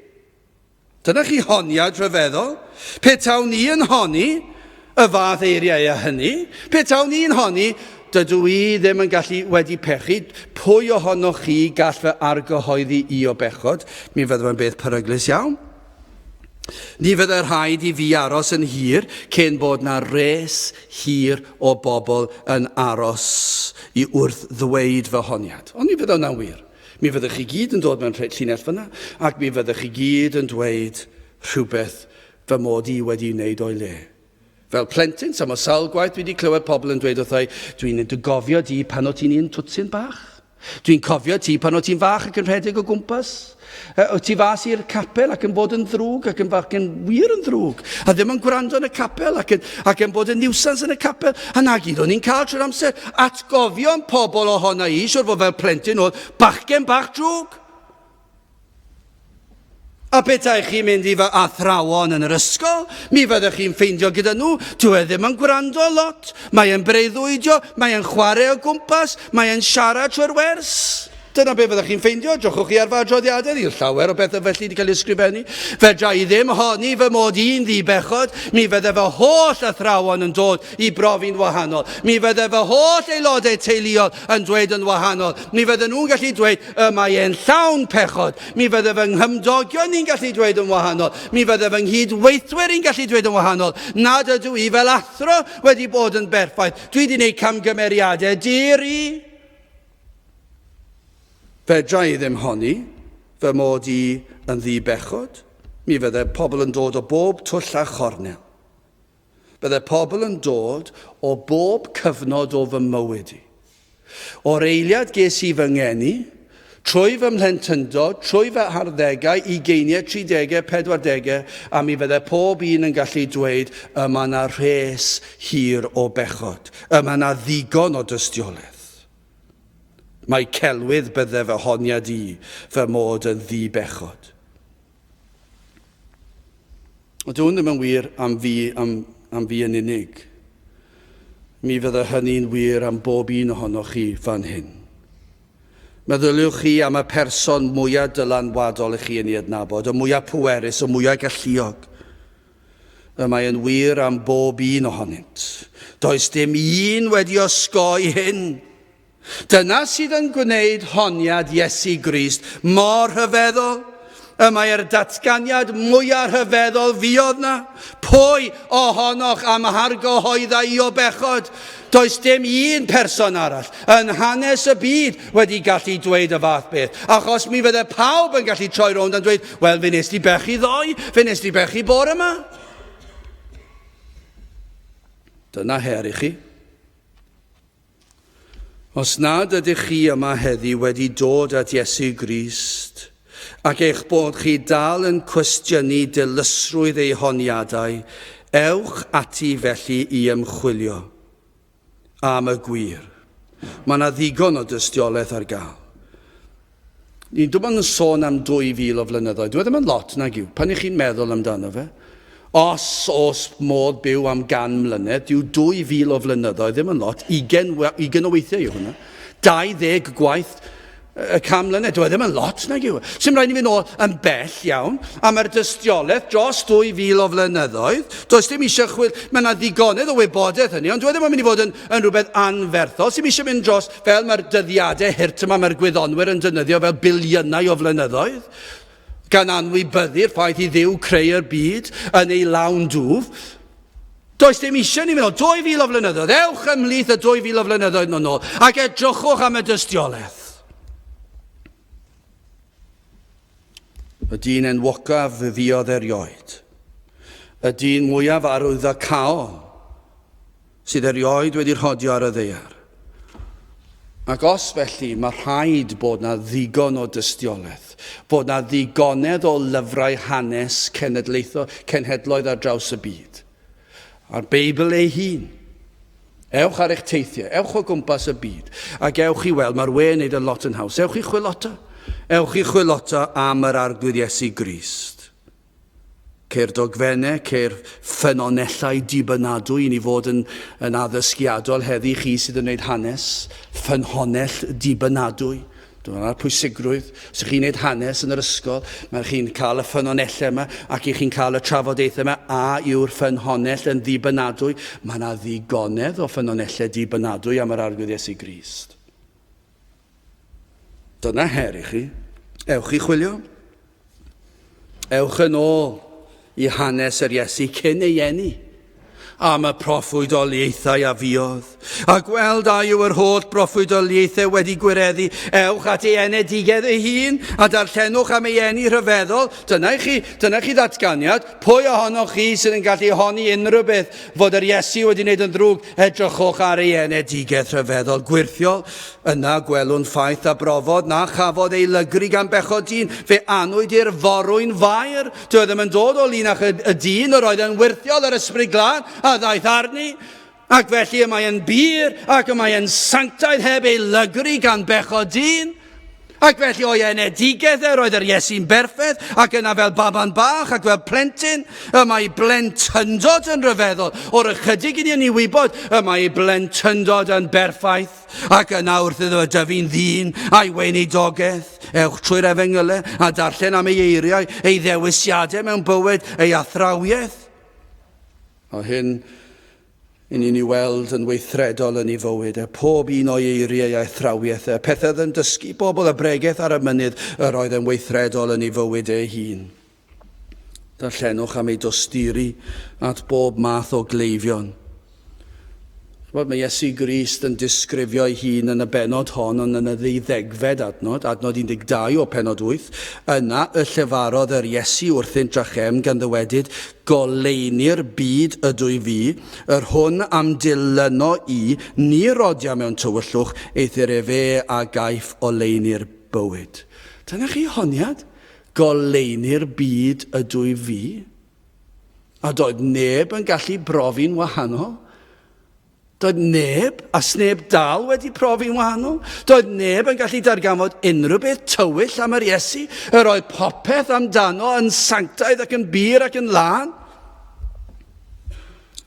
Dyna chi honiad rhyfeddol. Pe tawn ni yn honni y fath eiriau a hynny, pe tawn ni'n honni, dydw I ddim yn gallu wedi pechu, pwy ohonoch chi gall fy argyhoeddi I o bechod, mi fyddwn yn beth peryglus iawn. Ni fydd yr rhaid I fi aros yn hir cyn bod na res hir o bobl yn aros I wrth ddweud fy honiad. Ond ni fydd hwnna'n wir. Mi fyddwch chi gyd yn dod mewn llinell fyna, ac mi fyddwch chi gyd yn dweud rhywbeth fy mod I wedi wneud o'i le. Fel plentyn, sam o sawl gwaith dwi wedi clywed pobl yn dweud wrthai, dwi'n gofio di pan o ti'n un twtsyn bach. Dwi'n cofio ti pan o ti'n fach ac yn rhedeg o gwmpas. O ti fas i'r capel ac yn bod yn ddrwg ac yn wir yn ddrwg. A ddim yn gwrando yn y capel ac yn bod yn niwsans yn y capel. A na gyd o'n i'n cael trwy'r amser atgofio'n pobl ohona I, siwr fod fel plentyn oedd bachgen bach drwg. A bethau chi'n mynd I fy athrawon yn yr ysgol, mi fyddwch chi'n ffeindio gyda nhw, dwi ddim yn gwrando lot, mae'n breuddwydio, mae'n chwarae o gwmpas, mae'n siarad trwy'r wers. Dyna be fyddwch chi'n ffeindio, drwchwch chi ar fy adroddiadau, ni'r llawer o bethau felly wedi cael ei ysgrifennu. Fedra I ddim honni fy mod i'n ddibechod, mi fydde fy holl athrawon yn dod I brofi'n wahanol. Mi fydde fy holl aelodau teuluol yn dweud yn wahanol. Mi fydde nhw'n gallu dweud, mae'n llawn pechod. Mi fydde fy nghymdogion ni'n gallu dweud yn wahanol. Mi fydde fy nghydweithwyr i'n gallu dweud yn wahanol. Nad ydw I fel athro wedi bod yn berffaith. Dwi wedi gwneud camgymeriadau dir I. Fedra I ddim honni, fy mod I yn ddibechod. Mi fydde pobl yn dod o bob twll a chornel. Bydde pobl yn dod o bob cyfnod o fy mywyd I. O'r eiliad ges I fy ngeni, trwy fy mhlentyndod, trwy fy harddegau, 20, 30, 40, a mi fydde pob un yn gallu dweud, yma na res hir o bechod, yma na ddigon o dystiolaeth. Mae celwydd bydde fy honiad I, fy mod yn ddibechod. Ond hwn ddim yn wir am fi yn unig. Mi fydde hynny'n wir am bob un ohonoch chi fan hyn. Meddyliwch chi am y person mwyaf dylanwadol I chi yn ei adnabod, y mwyaf pwerus, y mwyaf galluog. Mae'n wir am bob un ohonynt. Does dim un wedi osgoi hyn. Dyna sydd yn gwneud honiad Iesu Grist mor rhyfeddol. Mae'r datganiad mwyaf rhyfeddol fuodd na. Pwy ohonoch am hargyhoeddau I o bechod? Does dim un person arall yn hanes y byd wedi gallu dweud y fath beth. Achos mi fydde pawb yn gallu troi rownd yn dweud, wel, fe nes di bechu ddoe, fe nes di bechu bore yma. Dyna her I chi. Os nad ydych chi yma heddi wedi dod at Iesu Grist, ac eich bod chi dal yn cwestiynu dilysrwydd ei honiadau, ewch ati felly I ymchwilio am y gwir. Mae yna ddigon o dystiolaeth ar gael. Ni'n dwi'n yn sôn am 2000 o flynyddoedd. Dwi ddim yn lot nag yw, pan chi'n meddwl amdano fe. Os modd byw am 100 mlynedd, yw 2000 o flynyddoedd ddim yn lot, 20 o weithiau yw hwnna. 20 gwaith y 100 mlynedd, dwi ddim yn lot nag yw. Sy'n rhaid I fi nôl yn bell iawn, a mae'r dystiolaeth dros 2000 o flynyddoedd, does dim eisiau mae yna ddigonedd o wybodaeth hynny, ond dwi ddim yn mynd I fod yn rhywbeth anferthol, sy'n eisiau mynd dros fel mae'r dyddiadau hirt yma mae'r gwyddonwyr yn defnyddio fel biliynau o flynyddoedd, gan anwybyddu'r ffaith I Dduw creu'r byd yn ei lawn dwf. Does dim eisiau ni fynd o 2000 o flynyddoedd. Ewch ymlith y 2000 o flynyddoedd yn ôl ac edrychwch am y dystiolaeth. Y dyn enwocaf fuodd erioed. Y dyn mwyaf arwyddocaol sydd erioed wedi rhodio ar y ddaear. Ac os felly mae rhaid bod na ddigon o dystiolaeth, bod na ddigonedd o lyfrau hanes cenhedloedd ar draws y byd. A'r Beibl ei hun. Ewch ar eich teithiau, ewch o gwmpas y byd, ac ewch I weld, mae'r we yn neud y lot yn haws. Ewch I chwilota. Ewch I chwilota am yr arglwydd Iesu Grist. Ceir dogfennau, ceir ffynonellau dibynadwy I ni fod yn addysgiadol heddi chi sydd yn gwneud hanes, ffynonell dibynadwy. Dyna'r pwysigrwydd. Os ydych chi'n gwneud hanes yn yr ysgol, mae chi'n cael y ffynonellau yma ac chi'n cael y trafodaethau yma a yw'r ffynonell yn dibynadwy. Mae yna ddigonedd o ffynonellau dibynadwy am yr arglwydd Iesu Grist. Dyna her I chi. Ewch I chwilio. Ewch yn ôl I hanes yr Iesu cyn ei eni. Am y proffwydoliaethau a fiodd. A gweld a yw yr holl proffwydoliaethau wedi gwireddu, ewch at ei enedigedd ei hun a darllenwch am ei eni rhyfeddol. Dyna chi ddatganiad. Pwy ohonoch chi sydd yn gallu honni unrhyw beth fod yr Iesu wedi wneud yn ddrwg, edrychwch ar ei enedigedd rhyfeddol gwirthiol. Yna gwelwn ffaith a brofod na chafodd ei lygru gan bechod dyn, fe anwyd i'r forwyn fair. Doedd ddim yn dod o linach y dyn, yr oedd yn wirthiol yr ysbryd glân a ddaeth arni, ac felly y mae yn bir ac y mae yn sanctaidd heb ei lygru gan bechod dyn, ac felly o'i enedigedd roedd yr Iesu'n berffedd, ac yna fel baban bach ac fel plentyn, y mae blentyndod yn rhyfeddol. O'r ychydig i ni wybod, y mae blentyndod yn berffaith, ac yna wrth iddo dyfu'n ddyn a'i weinidogaeth. Ewch trwy'r Efengylau a darllen am ei eiriau, ei ddewisiadau mewn bywyd, ei athrawiaeth. O hyn, i ni'n ei weld yn weithredol yn ei fywyd, pob un o'i eiriau a athrawiaeth, pethau yn dysgu bobl y bregaeth ar y mynydd yr oedd yn weithredol yn ei fywyd ei hun. Darllenwch am ei dosturi at bob math o gleifion. Mae Iesu Grist yn disgrifio ei hun yn y benod hon, ond yn y 12fed adnod 12 o penod 8, yna y llefarodd yr Iesu wrthynt Drachem gan ddywedyd, goleini'r byd ydw i fi, yr hwn am dilyno i, ni rodia mewn tywyllwch, eithir e fe a gaif oleini'r bywyd. Dyna chi honiad? Goleini'r byd ydw i fi? A doedd neb yn gallu brofi'n wahanol? Doedd neb, a sneb dal wedi profi'n wahanol. Doedd neb yn gallu darganfod unrhyw beth tywyll am yr Iesu. Yr oedd popeth amdano yn sanctaidd ac yn bir ac yn lân.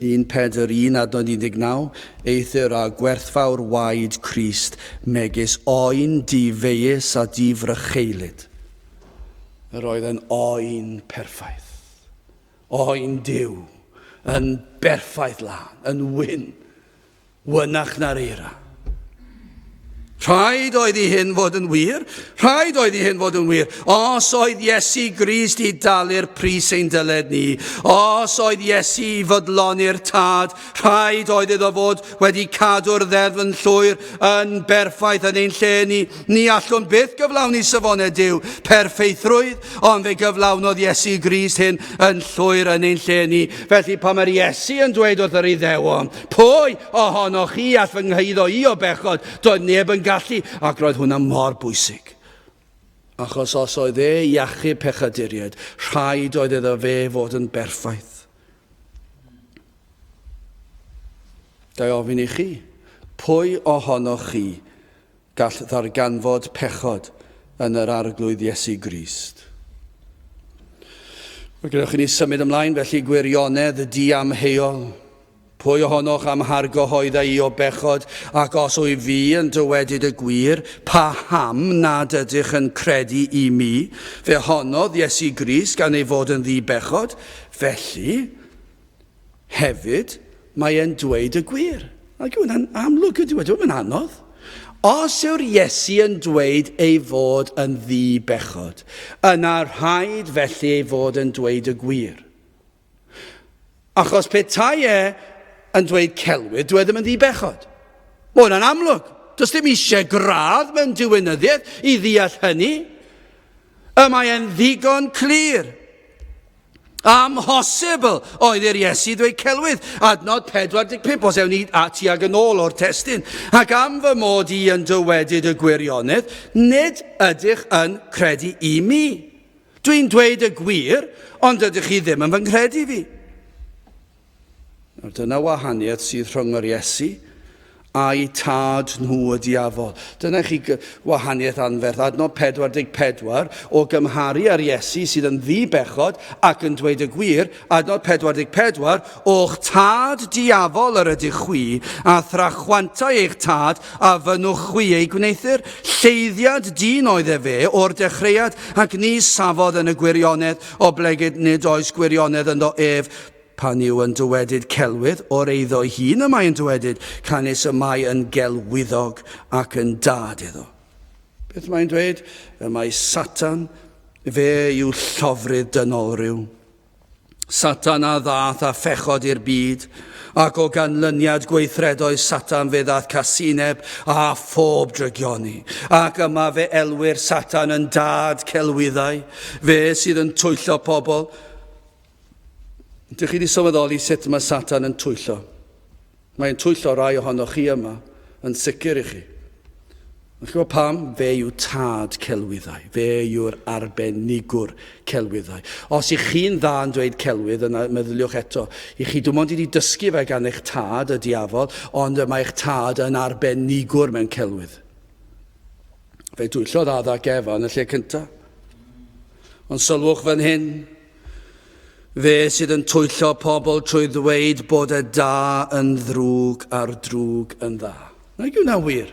1:1 adnod 19, eithir a gwerthfawr waed Crist megis oen difeus a difrycheilid. Yr oedd yn oen perffaith. Oen Duw yn berffaith lân, yn wyn. Wynach na'r eira. Rhaid oedd i hyn fod yn wir. Rhaid oedd i hyn fod yn wir. Os oedd Iesu Grist i dalu'r pris ein dyled ni. Os oedd Iesu i fodloni'r tad. Rhaid oedd iddo fod wedi cadw'r ddeddf yn llwyr yn berffaith yn ein lle ni. Ni allwn byth gyflawni safonau Duw perfeithrwydd, ond fe gyflawnodd Iesu Grist hyn yn llwyr yn ein lle ni. Felly pan mae'r Iesu yn dweud wrth yr Iddewon, pwy ohonoch chi all fy ngheiddo i o bechod, doedd neb yn gallu, ac roedd hwnna mor bwysig. Achos os oedd e i achub pechaduriaid, rhaid oedd iddo fe fod yn berffaith. Gai ofyn i chi, pwy ohonoch chi gall ddarganfod pechod yn yr arglwydd Iesu Grist? Mae gennych chi ni symud ymlaen felly gwirionedd y diamheuol. Pwy ohonoch am hargyhoeddau i o bechod, ac os o'i fi yn dywedyd y gwir, pa ham nad ydych yn credu i mi, fe honnodd Iesu Grist gan ei fod yn ddibechod, felly hefyd mae e'n dweud y gwir. Ac yw'n amlwg yn dweud, yw'n anodd. Os yw'r Iesu yn dweud ei fod yn ddibechod, yna rhaid felly ei fod yn dweud y gwir. Achos petai yn dweud celwydd, dwi ddim yn ddibechod. Mae hwnna'n amlwg. Does dim eisiau gradd mewn diwinyddiaeth i ddeall hynny. Y mae e'n ddigon clir. Amhosibl oedd i'r Iesu dweud celwydd. Adnod 45, os ewn ni ati ag yn ôl o'r testyn. Ac am fy mod i yn dywedyd y gwirionedd, nid ydych yn credu i mi. Dwi'n dweud y gwir, ond ydych chi ddim yn fy nghredu fi. Dyna wahaniaeth sydd rhwng yr Iesu a'i tad nhw y diafol. Dyna chi wahaniaeth anferth. Adnod 44 o gymharu ar Iesu sydd yn ddibechod ac yn dweud y gwir. Adnod 44, o'ch tad diafol yr ydych chwi, a thrachwantau eich tad a fynwch chwi ei gwneithir. Lleiddiad dyn oedd e fe o'r dechreuad, ac ni safodd yn y gwirionedd o blegyd nid oes gwirionedd ynddo ef, pan yw yn dywedyd celwydd o'r eiddo hun y mae yn dywedyd, canis y mae yn gelwyddog ac yn dad iddo. Beth mae'n dweud? Y mae Satan, fe yw llofrydd dynolryw, Satan a ddath a phechod i'r byd, ac o ganlyniad gweithredoedd Satan fe ddath casineb a phob drygioni. Ac yma fe elwyr Satan yn dad celwyddau, fe sydd yn twyllo pobl. Dych chi wedi sylweddoli sut mae Satan yn twyllo? Mae'n twyllo rai ohonoch chi yma, yn sicr i chi. Chi'n gwybod pam? Fe yw tad celwyddau. Fe yw'r arbenigwr celwyddau. Os i chi'n dda yn dweud celwydd, yna meddyliwch eto, i chi dwi'n ond wedi dysgu fe gan eich tad, y diafol, ond mae eich tad yn arbenigwr mewn celwydd. Fe dwyllodd Addag Efa yn y lle cyntaf. Ond sylwch fan hyn, fe sydd yn twyllo pobl trwy ddweud bod y da yn ddrwg a'r drwg yn dda. Nag yw na wir?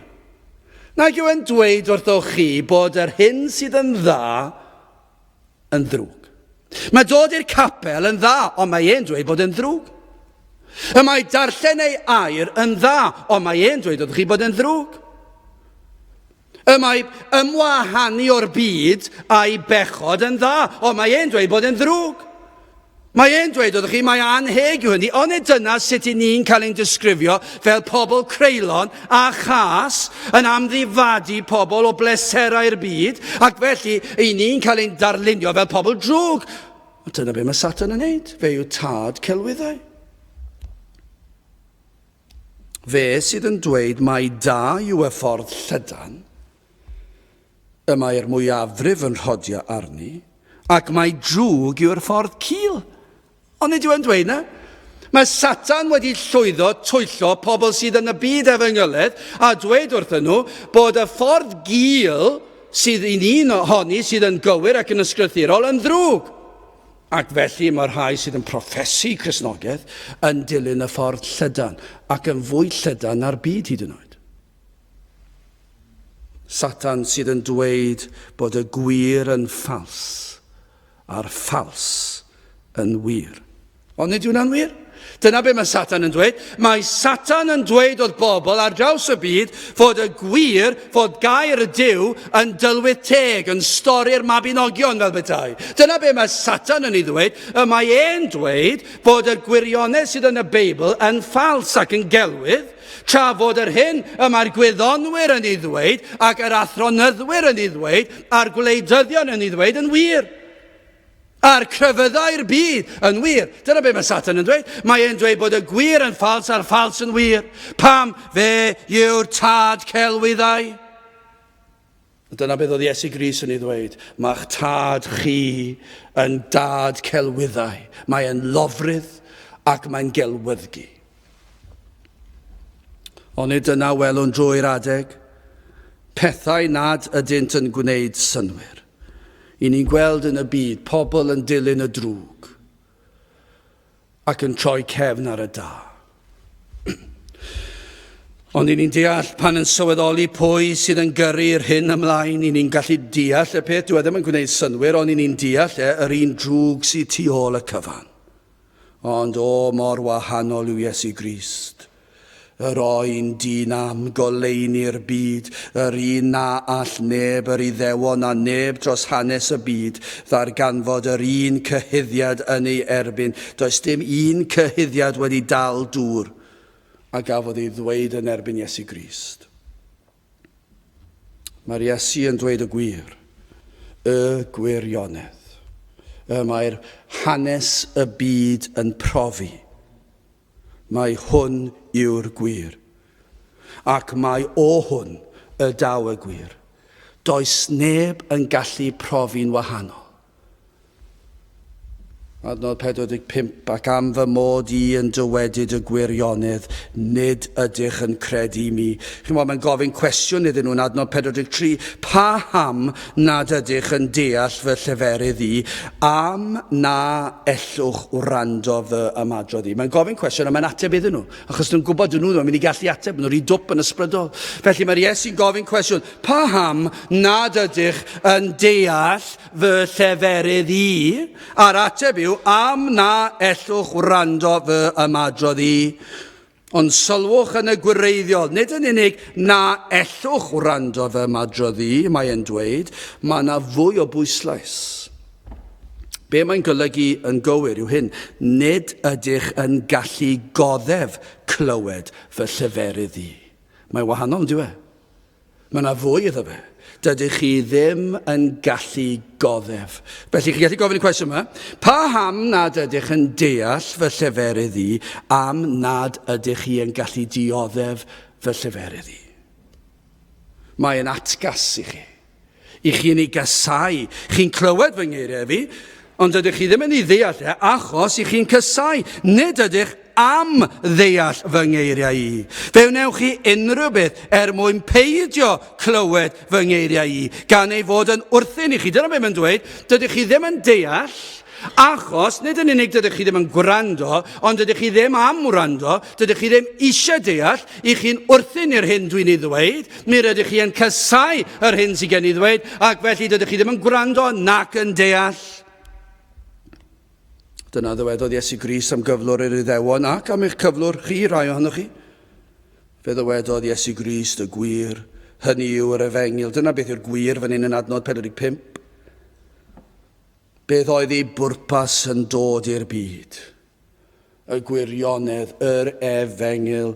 Nag yw yn dweud wrthoch chi bod yr hyn sydd yn dda yn ddrwg. Mae dod i'r capel yn dda, ond mae e'n dweud bod yn ddrwg. Y mae darllen ei air yn dda, ond mae e'n dweud wrthoch chi bod yn ddrwg. Y mae ymwahanu o'r byd a'i bechod yn dda, ond mae e'n dweud bod yn ddrwg. Mae e'n dweud wrthoch chi, mae anheg yw hynny, ond dyna sut i ni'n cael ein disgrifio fel pobl creulon a chas yn amddifadu pobl o bleserau'r byd, ac felly i ni'n cael ein darlunio fel pobl drwg. Ond dyna be mae Satan yn neud, fe yw tad celwyddau. Fe sydd yn dweud mai da yw y ffordd llydan, y mae'r mwyafrif yn rhodio arni, ac mae drwg yw'r ffordd cul. Ond nid yw yn dweud na. Mae Satan wedi llwyddo twyllo pobl sydd yn y byd efengylaeth a dweud wrthyn nhw bod y ffordd gul sydd i ni'n ohoni sydd yn gywir ac yn ysgrythurol yn ddrwg. Ac felly mae'r rhai sydd yn proffesu Cristnogaeth yn dilyn y ffordd llydan ac yn fwy llydan na'r byd hyd yn oed. Satan sydd yn dweud bod y gwir yn ffals a'r ffals yn wir. Ond nid yw'n wir? Dyna be mae Satan yn dweud. Mae Satan yn dweud wrth bobl ar draws y byd fod y gwir, fod gair y Duw yn dylwyth teg, yn stori'r Mabinogion fel betai. Dyna be mae Satan yn ei ddweud. Mae e'n dweud bod y gwirionedd sydd yn y Beibl yn ffals ac yn gelwydd, tra fod yr hyn y mae'r gwyddonwyr yn ei ddweud ac yr athronyddwyr yn ei ddweud a'r gwleidyddion yn ei ddweud yn wir. A'r crefyddau'r byd yn wir. Dyna be mae Satan yn dweud. Mae e'n dweud bod y gwir yn ffals a'r ffals yn wir. Pam? Fe yw'r tad celwyddau. Dyna beth oedd Iesu Grist yn ei ddweud. Mae'ch tad chi yn dad celwyddau. Mae'n lofrydd ac mae'n gelwyddgu. Ond nid yna welwn drwy'r adeg, pethau nad ydynt yn gwneud synwyr. I ni'n gweld yn y byd pobl yn dilyn y drwg ac yn troi cefn ar y da. Ond i ni'n deall pan yn sylweddoli pwy sydd yn gyrru'r hyn ymlaen, i ni'n gallu deall y peth, dwi ddim yn gwneud synwyr, ond i ni'n deall yr un drwg sydd tu ôl y cyfan. Ond o mor wahanol yw Iesu Grist. Yr oen dynam goleini'r byd, yr un na all neb yr iddewon a neb dros hanes y byd, ddarganfod yr un cyhyddiad yn ei erbyn. Does dim un cyhyddiad wedi dal dŵr, a gafodd ei ddweud yn erbyn Iesu Grist. Mae'r Iesu yn dweud y gwir, y gwirionedd. Mae'r hanes y byd yn profi. Mae hwn yw'r gwir. Ac mae o hwn y daw y gwir. Does neb yn gallu profi'n wahanol. Adnod 45, ac am fy mod i yn dywedyd y gwirionedd, nid ydych yn credu mi. Chi'n meddwl, mae'n gofyn cwestiwn iddyn nhw'n adnod 43, pa ham nad ydych yn deall fy lleferydd i, am na ellwch wrando fy ymadrodd i. Mae'n gofyn cwestiwn a mae'n ateb iddyn nhw, achos nhw'n gwybod nhw yn mynd i gallu ateb, nhw'n rhi dwp yn ysbrydol. Felly mae'r Iesu'n gofyn cwestiwn, pa ham nad ydych yn deall fy lleferydd i, a'r ateb yw, am na ellwch wrando fy ymadrodd i. Ond sylwch yn y gwreiddiol, nid yn unig na ellwch wrando fy ymadrodd i, mae e'n dweud, mae yna fwy o bwyslais. Be mae'n golygu yn gywir yw hyn, nid ydych yn gallu goddef clywed fy lleferydd i. Mae'n wahanol, yn dyw e? Mae yna fwy iddo fe. Dydych chi ddim yn gallu goddef. Felly chi gallu gofyn y cwestiwn yma, pa ham nad ydych yn deall fy lleferydd i am nad ydych chi yn gallu dioddef fy lleferydd i? Mae'n atgas i chi. I chi'n ei gasau. Chi'n clywed fy ngeiriau fi, ond ydych chi ddim yn ei ddeall achos i chi'n casau. Nid ydych am ddeall fy ngeiriau i. Fe wnewch chi unrhyw beth mwyn peidio clywed fy ngeiriau i, gan ei fod yn wrthyn i chi. Dyna beth mae'n dweud, dydych chi ddim yn deall, achos nid yn unig dydych chi ddim yn gwrando, ond dydych chi ddim am wrando, dydych chi ddim eisiau deall, i chi'n wrthyn i'r hyn dwi'n ei ddweud, mi rydych chi yn casau yr hyn sy'n gen i ddweud, ac felly dydych chi ddim yn gwrando nac yn deall. Dyna ddywedodd Iesu Grist am gyflwr yr Iddewon ac am eich cyflwr chi, rai ohonoch chi. Fe ddywedodd Iesu Grist y gwir, hynny yw'r efengil. Dyna beth yw'r gwir fan hyn yn adnod 45. Beth oedd ei bwrpas yn dod i'r byd? Y gwirionedd, yr efengil,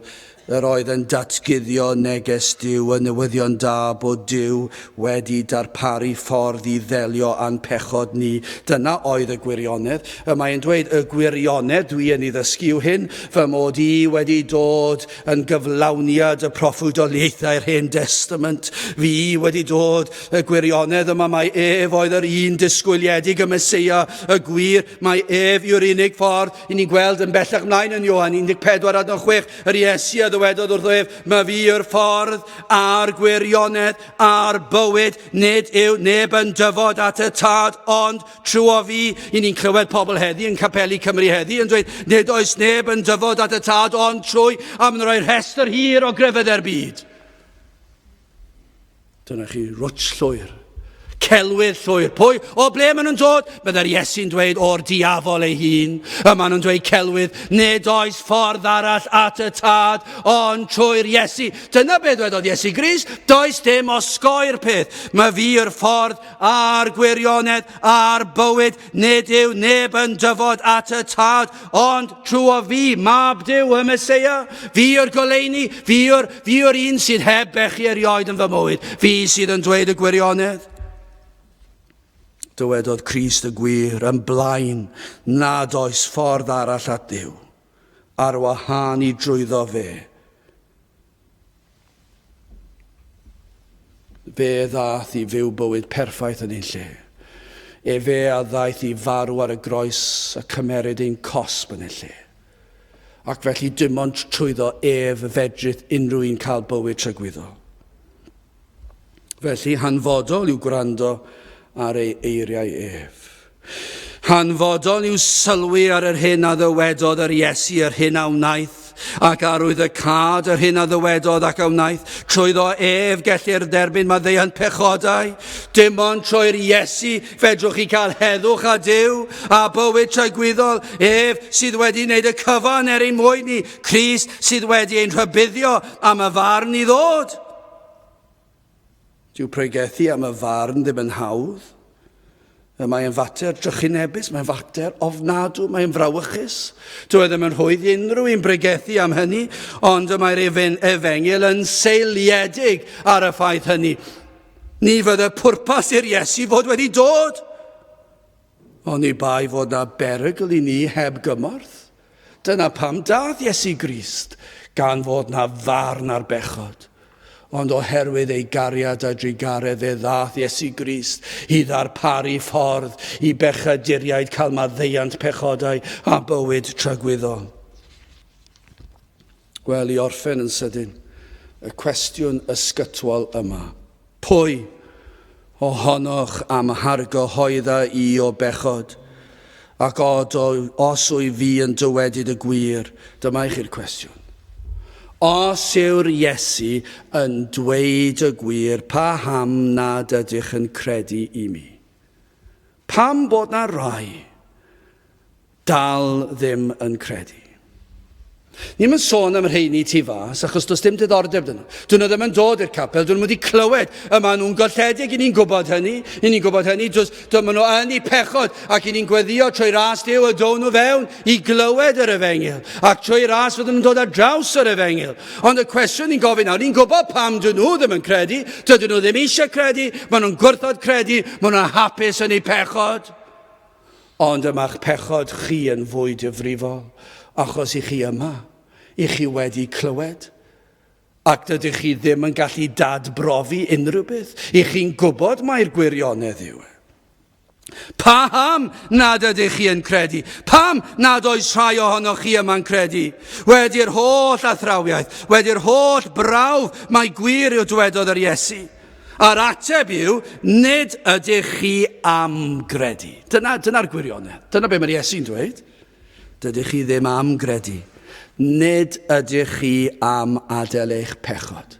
yr oedd yn datguddio neges Duw, y newyddion da bod Duw wedi darparu ffordd i ddelio a'n pechod ni. Dyna oedd y gwirionedd. Mae'n dweud y gwirionedd dwi yn ei ddysgu yw hyn, fy mod i wedi dod yn gyflawniad y proffwydoliaethau'r Hen Testament. Fi wedi dod y gwirionedd yma, mae ef oedd yr un disgwyliedig y Meseia, y gwir, mae ef yw'r unig ffordd i ni'n gweld yn bellach mlaen yn Ioan 14:6, yr Iesu ddywedodd wrtho ef, mae fi yw'r ffordd a'r gwirionedd a'r bywyd, nid yw neb yn dyfod at y tad, ond trwy fi. I ni'n clywed pobl heddi yn Capeli Cymru heddi yn dweud, nid oes neb yn dyfod at y tad, ond trwy, a maen nhw'n rhoi rhestr hir o grefyddau'r byd. Dyna chi rwtsh llwyr. Celwydd llwyr. Pwy? O ble maen nhw'n dod? Byddai'r Iesu'n dweud o'r diafol ei hun. A maen nhw'n dweud celwydd, nid oes ffordd arall at y tad, ond trwy'r Iesu. Dyna beth dwedodd Iesu Grist. Does dim osgoi'r peth. Mae fi yw'r ffordd a'r gwirionedd a'r bywyd. Nid yw neb yn dyfod at y tad, ond trwy fi, mab Duw y Meseia. Fi yw'r goleuni. Fi yw'r un sydd heb bechu erioed yn fy mywyd. Fi sydd yn dweud y gwirionedd. Dywedodd Crist y gwir yn blaen, nad oes ffordd arall at Duw, ar wahân i drwyddo fe. Fe ddaeth i fyw bywyd perffaith yn ein lle. Fe a ddaeth i farw ar y groes a cymeryd ein cosb yn ein lle. Ac felly dim ond trwyddo fedrith unrhyw un cael bywyd trygwyddo. Felly hanfodol yw gwrando ar ei eiriau ef. Hanfodol yw sylwi ar yr hyn a ddywedodd yr Iesu, yr hyn a wnaeth, ac arwydd y cad yr hyn a ddywedodd ac a wnaeth. Trwyddo ef gellir derbyn maddeuant pechodau. Dim ond trwy'r Iesu fedrwch chi cael heddwch a Duw a bywyd trygwyddol. Ef sydd wedi wneud y cyfan ein mwyn ni. Crist sydd wedi ein rhybuddio am y farn i ddod. Dyw pregethu am y farn ddim yn hawdd. Mae'n fater drychinebus, mae'n fater ofnadw, mae'n frawychus. Dwi ddim yn rhwydd unrhyw un pregethu am hynny, ond mae'r efengil yn seiliedig ar y ffaith hynny. Ni fydd y pwrpas i'r Iesu fod wedi dod. Ond ni bai fod na berygl i ni heb gymorth. Dyna pam dath Iesu Grist, gan fod na farn ar bechod. Ond oherwydd ei gariad a drigaredd ddath Iesu Grist i ddarparu ffordd i bechaduriaid cael maddeuant pechodau a bywyd trygwyddol. Wel, i orffen yn sydyn, y cwestiwn ysgytwol yma. Pwy ohonoch am hargo hoedda i o bechod, ac os wyf fi yn dywedyd y gwir? Dyma i chi'r cwestiwn. Os yw'r Iesu yn dweud y gwir, pa ham nad ydych yn credu i mi? Pam bod na rai dal ddim yn credu? Ni'n mynd sôn am rheini tu fas, achos does dim diddordeb dyn nhw. Dyn nhw ddim yn dod i'r capel, dyn nhw wedi clywed yma nhw'n golledig. I ni'n gwybod hynny. Dyn nhw yn eu pechod, ac i ni'n gweddio trwy ras Duw y down nhw fewn i glywed yr efengil. Ac trwy ras fydden nhw'n dod ar draws yr efengil. Ond y cwestiwn ni'n gofyn nawr, ni'n gwybod pam dyn nhw ddim yn credu, dydyn nhw ddim eisiau credu, maen nhw'n gwrthod credu, maen nhw'n hapus yn eu pechod. Ond yma'ch pechod chi yn fwy difrifol, achos i chi yma, i chi wedi clywed, ac dydych chi ddim yn gallu dadbrofi unrhyw beth. I chi'n gwybod mae'r gwirionedd yw. Pam nad ydych chi yn credu? Pam nad oes rhai ohonoch chi yma'n credu? Wedi'r holl athrawiaeth, wedi'r holl brawf, mae gwir yw dwedodd yr Iesu. A'r ateb yw, nid ydych chi am gredu. Dyna'r gwirionedd. Dyna be mae'r Iesu'n dweud. Dydych chi ddim am gredu. Nid ydych chi am adael eich pechod.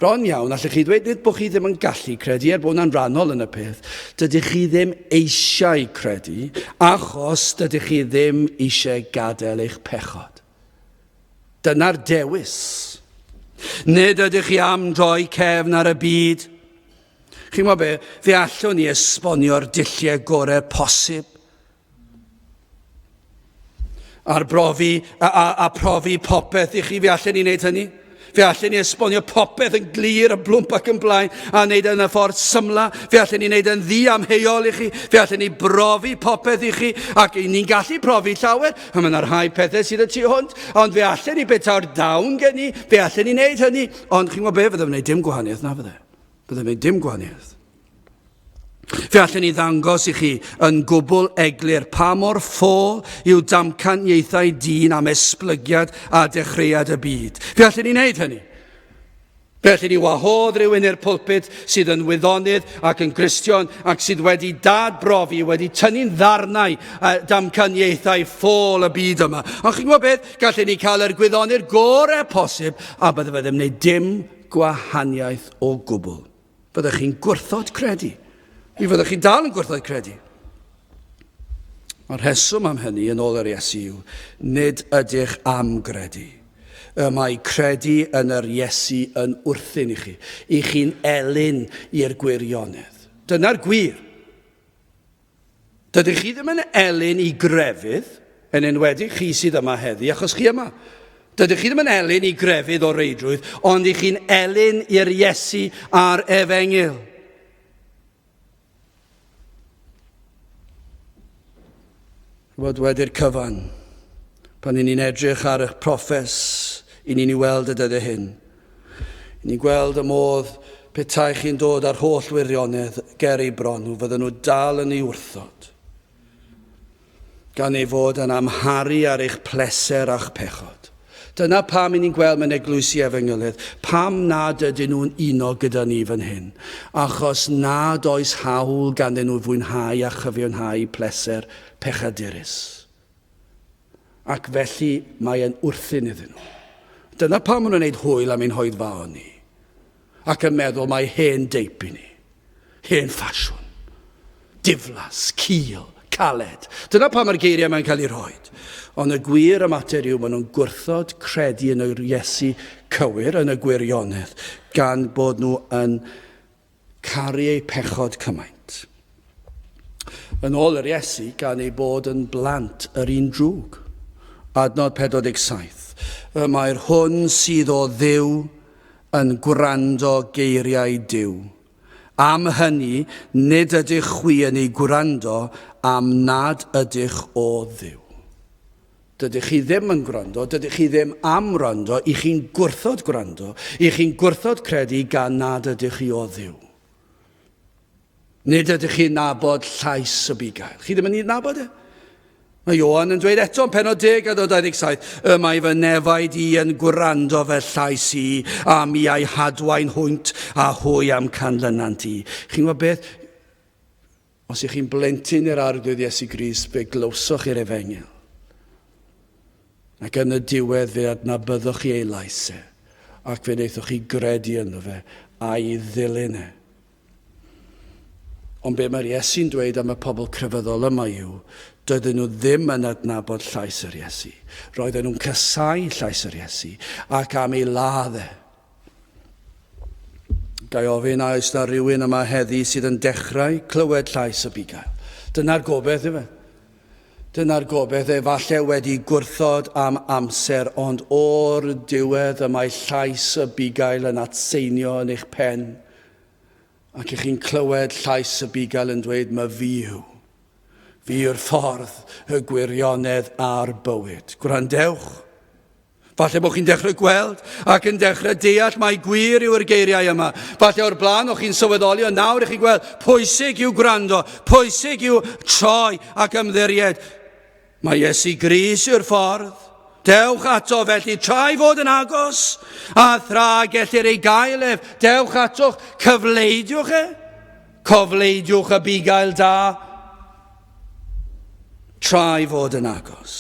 Bron iawn, allech chi dweud nid bod chi ddim yn gallu credu, bod hwnna'n rhannol yn y peth. Dydych chi ddim eisiau credu, achos dydych chi ddim eisiau gadael eich pechod. Dyna'r dewis. Nid ydych chi am droi cefn ar y byd. Chi'n gwybod be, fe allwn ni esbonio'r dulliau gorau posib. A'r brofi, a profi popeth i chi, fe allan ni wneud hynny. Fe allan ni esbonio popeth yn glir, yn blwmp ac yn blaen, a wneud yn y ffordd symla. Fe allan ni wneud yn ddi-amheuol i chi. Fe allan ni brofi popeth i chi, ac ni'n gallu profi llawer. A mae yna rhai pethau sydd y tu hwnt, ond fe allan ni betaw'r dawn gen ni, fe allan ni wneud hynny. Ond chi'n gwybod be, fyddai'n wneud dim gwahaniaeth na fydde. Fyddai'n wneud dim gwahaniaeth. Fe allan ni ddangos i chi yn gwbl eglur pa mor ffôl yw damcaniaethau dyn am esblygiad a dechreuad y byd. Fe allan ni wneud hynny. Fe allan ni wahodd rhywun i'r pwlpit sydd yn wyddonydd ac yn Gristion ac sydd wedi dadbrofi, wedi tynnu'n ddarnau damcaniaethau ffôl y byd yma. Ond chi'n gwybod beth? Gallen ni cael yr gwyddonydd gorau posib a byddai fe ddim wneud dim gwahaniaeth o gwbl. Byddai chi'n gwrthod credu. Mi fyddwch chi dal yn gwrthod credu. Mae'r rheswm am hynny yn ôl yr Iesu yw, nid ydych am gredu. Mae credu yn yr Iesu yn wrthyn i chi. I chi'n elyn i'r gwirionedd. Dyna'r gwir. Dydych chi ddim yn elyn i grefydd, yn enwedig chi sydd yma heddi, achos chi yma. Dydych chi ddim yn elyn i grefydd o reidrwydd, ond i chi'n elyn i'r Iesu a'r efengil. Bod wedi'r cyfan, pan ni'n edrych ar eich proffes, i ni'n weld y dydau hyn. I ni'n gweld y modd petai chi'n dod ar holl wirionedd ger ei bron nhw, fydden nhw dal yn ei wrthod. Gan ei fod yn amharu ar eich pleser a'ch pechod. Dyna pam ni'n gweld mewn eglwysi efengylydd, pam nad ydyn nhw'n uno gyda ni fan hyn. Achos nad oes hawl ganddyn nhw fwynhau a chyfiawnhau pleser pechadurus. Ac felly mae'n wrthyn iddyn nhw. Dyna pam maen nhw'n gwneud hwyl am ein hoedfaw ni. Ac yn meddwl mae hen deip i ni. Hen ffasiwn. Diflas, cil, caled. Dyna pam mae'r geiriau mae'n cael ei roi. Ond y gwir y mater yw, maen nhw'n gwrthod credu yn yr Iesu cywir, yn y gwirionedd, gan bod nhw yn caru eu pechod cymaint. Yn ôl yr Iesu, gan ei bod yn blant yr un drwg. Adnod 47. Mae'r hwn sydd o Dduw yn gwrando geiriau Duw. Am hynny, nid ydych chwi yn ei gwrando am nad ydych o Dduw. Dydych chi ddim yn gwrando, dydych chi ddim am wrando, i chi'n gwrthod gwrando, i chi'n gwrthod credu gan nad ydych chi o Dduw. Nid ydych chi'n nabod llais y bugail. Chi ddim yn ei nabod e? Mae Ioan yn dweud eto yn pennod 10 a 27, mae fy nefaid i yn gwrando fe llais i, a mi ai hadwain hwynt a hwy am canlynant i. Chi'n gwybod beth? Os ych chi'n blentyn i'r arglwydd Iesu Grist, fe glywsoch i'r efengil. Ac yn y diwedd fe adnabyddwch chi ei lais e, ac fe wnaethoch chi gredu yno fe a'i ddilyn e. Ond be mae'r Iesu'n dweud am y pobl crefyddol yma yw, doedden nhw ddim yn adnabod llais yr Iesu. Roedden nhw'n casau llais yr Iesu ac am ei ladd e. Gai ofyn a oes na rhywun yma heddi sydd yn dechrau clywed llais y bugail. Dyna'r gobeith yma. Dyna'r gobeith efallai wedi gwrthod am amser, ond o'r diwedd y mae llais y bugail yn atseinio yn eich pen. Ac ych chi'n clywed llais y bugail yn dweud, mae fi yw. Fi yw'r ffordd, y gwirionedd a'r bywyd. Gwrandewch. Falle bod chi'n dechrau gweld ac yn dechrau deall mai gwir yw'r geiriau yma. Falle o'r blaen o'ch chi'n sylweddoli, ond nawr ych chi'n gweld pwysig yw gwrando, pwysig yw troi ac ymddiried. Mae Iesu Grist yw'r ffordd. Dewch ato felly, trai fod yn agos a thra gellir ei gael ef. Dewch ato'ch, cyfleidiwch e. Cofleidiwch y bugail da. Trai fod yn agos.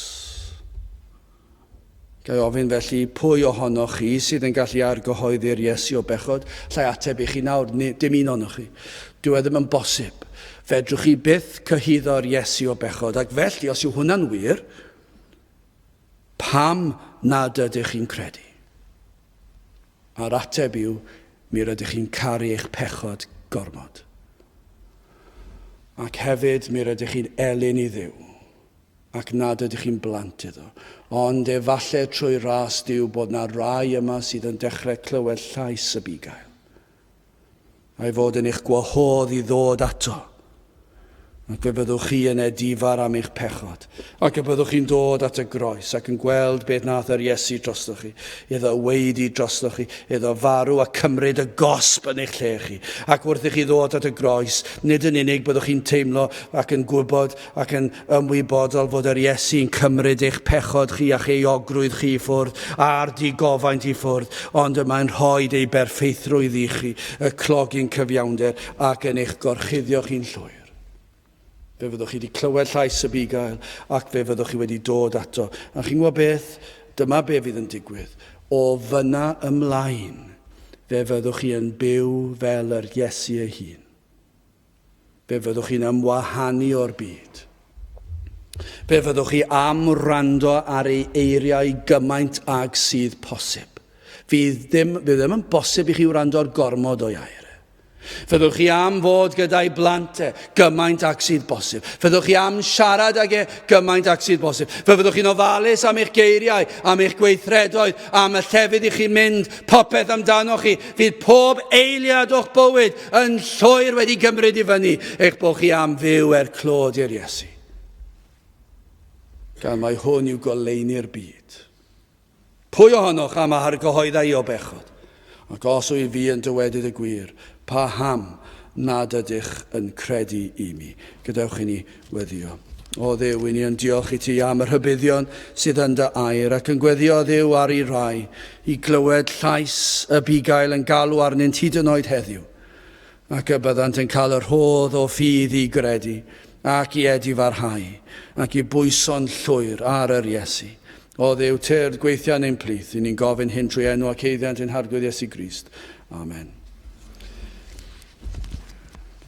Gai ofyn felly pwy ohonoch chi sydd yn gallu argyhoeddi'r Iesu o bechod? Llai ateb i chi nawr, dim un ohonoch chi. Dyw e ddim yn bosib. Fedrwch chi byth cyhuddo'r Iesu o bechod. Ac felly, os yw hwnna'n wir, pam nad ydych chi'n credu? A'r ateb yw, mi rydych chi'n caru eich pechod gormod. Ac hefyd, mi rydych chi'n elyn i Dduw. Ac nad ydych chi'n blant iddo. Ond efallai trwy ras Duw bod na rai yma sydd yn dechrau clywed llais y bugail. A'i fod yn eich gwahodd i ddod ato. Ac fe byddwch chi yn edifar am eich pechod. Ac y byddwch chi'n dod at y groes ac yn gweld beth nath yr Iesu drostoch chi. Iddo weidi drostoch chi. Iddo farw a cymryd y gosb yn eich lle chi. Ac wrth i chi ddod at y groes, nid yn unig byddwch chi'n teimlo ac yn gwybod ac yn ymwybodol fod yr Iesu yn cymryd eich pechod chi a'ch euogrwydd chi i ffwrdd a'r digofaint i ffwrdd, ond yma'n rhoi ei berffeithrwydd i chi, y clogi'n cyfiawnder ac yn eich gorchuddio chi'n llwyr. Fe fyddwch chi wedi clywed llais y bugail ac fe fyddwch chi wedi dod ato. A chi'n gwybod beth? Dyma be fydd yn digwydd. O fyna ymlaen, fe fyddwch chi yn byw fel yr Iesu ei hun. Fe fyddwch chi'n ymwahanu o'r byd. Fe fyddwch chi am wrando ar ei eiriau gymaint ag sydd posib. Fydd ddim yn bosib i chi wrando ar gormod o iair. Fyddwch chi am fod gyda'i blant gymaint ac sydd bosib. Fyddwch chi am siarad ag gymaint ac sydd bosib. Fyddwch chi'n ofalus am eich geiriau, am eich gweithredoedd, am y llefydd i chi'n mynd, popeth amdano chi. Fydd pob eiliad o'ch bywyd yn llwyr wedi gymryd i fyny eich bod chi am fyw clod i'r Iesu. Gan mae hwn yw goleini'r byd. Pwy ohonoch am argyhoeddau o bechod? Ac os yw fi yn dywedyd y gwir, pa ham nad ydych yn credu i mi. Gadewch i ni weddio. O Dduw, i ni yn diolch i ti am yr hybyddion sydd yn dy air ac yn gweddio Dduw ar ei rai i glywed llais y bugail yn galw arnynt hyd yn oed heddiw. Ac y byddant yn cael yr hodd o ffydd i gredu ac i edifarhau ac i bwyso'n llwyr ar yr Iesu. O Dduw, te'r gweithiau'n ein plith, i ni'n gofyn hyn trwy enw ac eiddiant yn harglwydd Iesu Grist. Amen.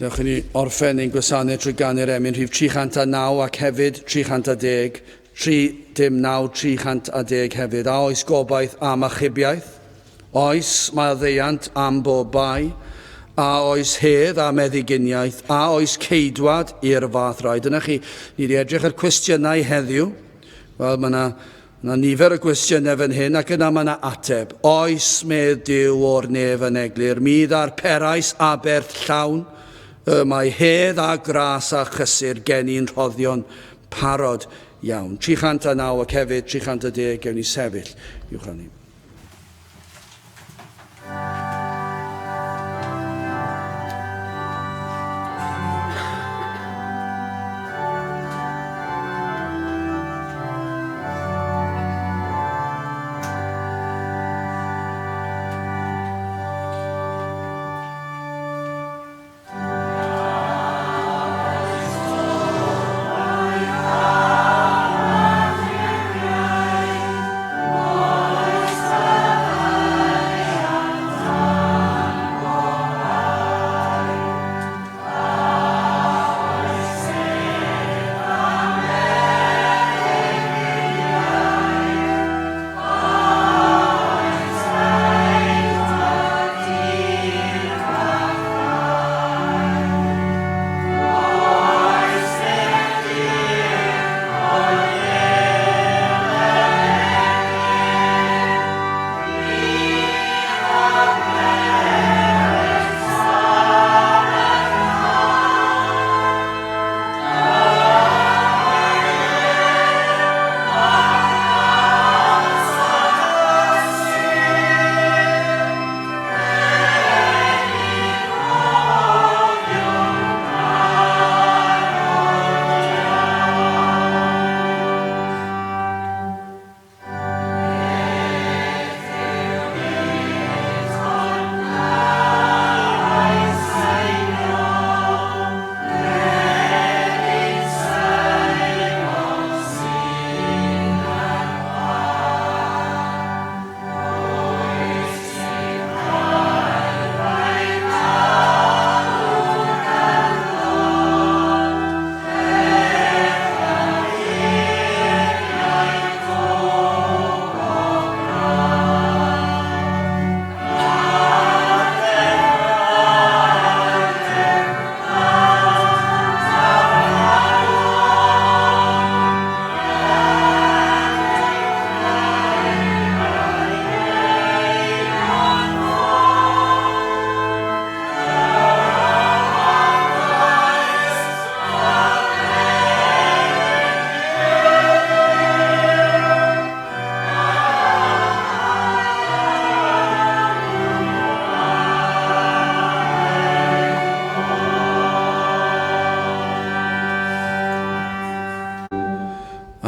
Dewch i ni orffen ein gwasanaeth trwy ganu'r emyn rhif 309 ac hefyd 310, 310 hefyd. A oes gobaith am achubiaeth, oes maddeuant am bob bai, a oes hedd am meddyginiaeth, a oes ceidwad i'r fath rai. Dyna chi, ni wedi edrych ar cwestiynau heddiw. Wel, mae nifer y gwestiynau fan hyn ac yna mae yna ateb. Oes medd Duw o'r nef yn eglur, mydd ar perais aberth llawn, mae hedd a gras a chysur gen i'n rhoddion parod iawn. 309 ac hefyd 310 gewn ni sefyll i'w chanu. Oes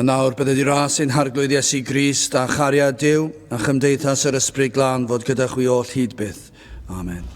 A nawr bydde di ras ein harglwydd Iesu Grist a chariad Duw a chymdeithas yr ysbryd glân fod gyda chwi oll hyd byth. Amen.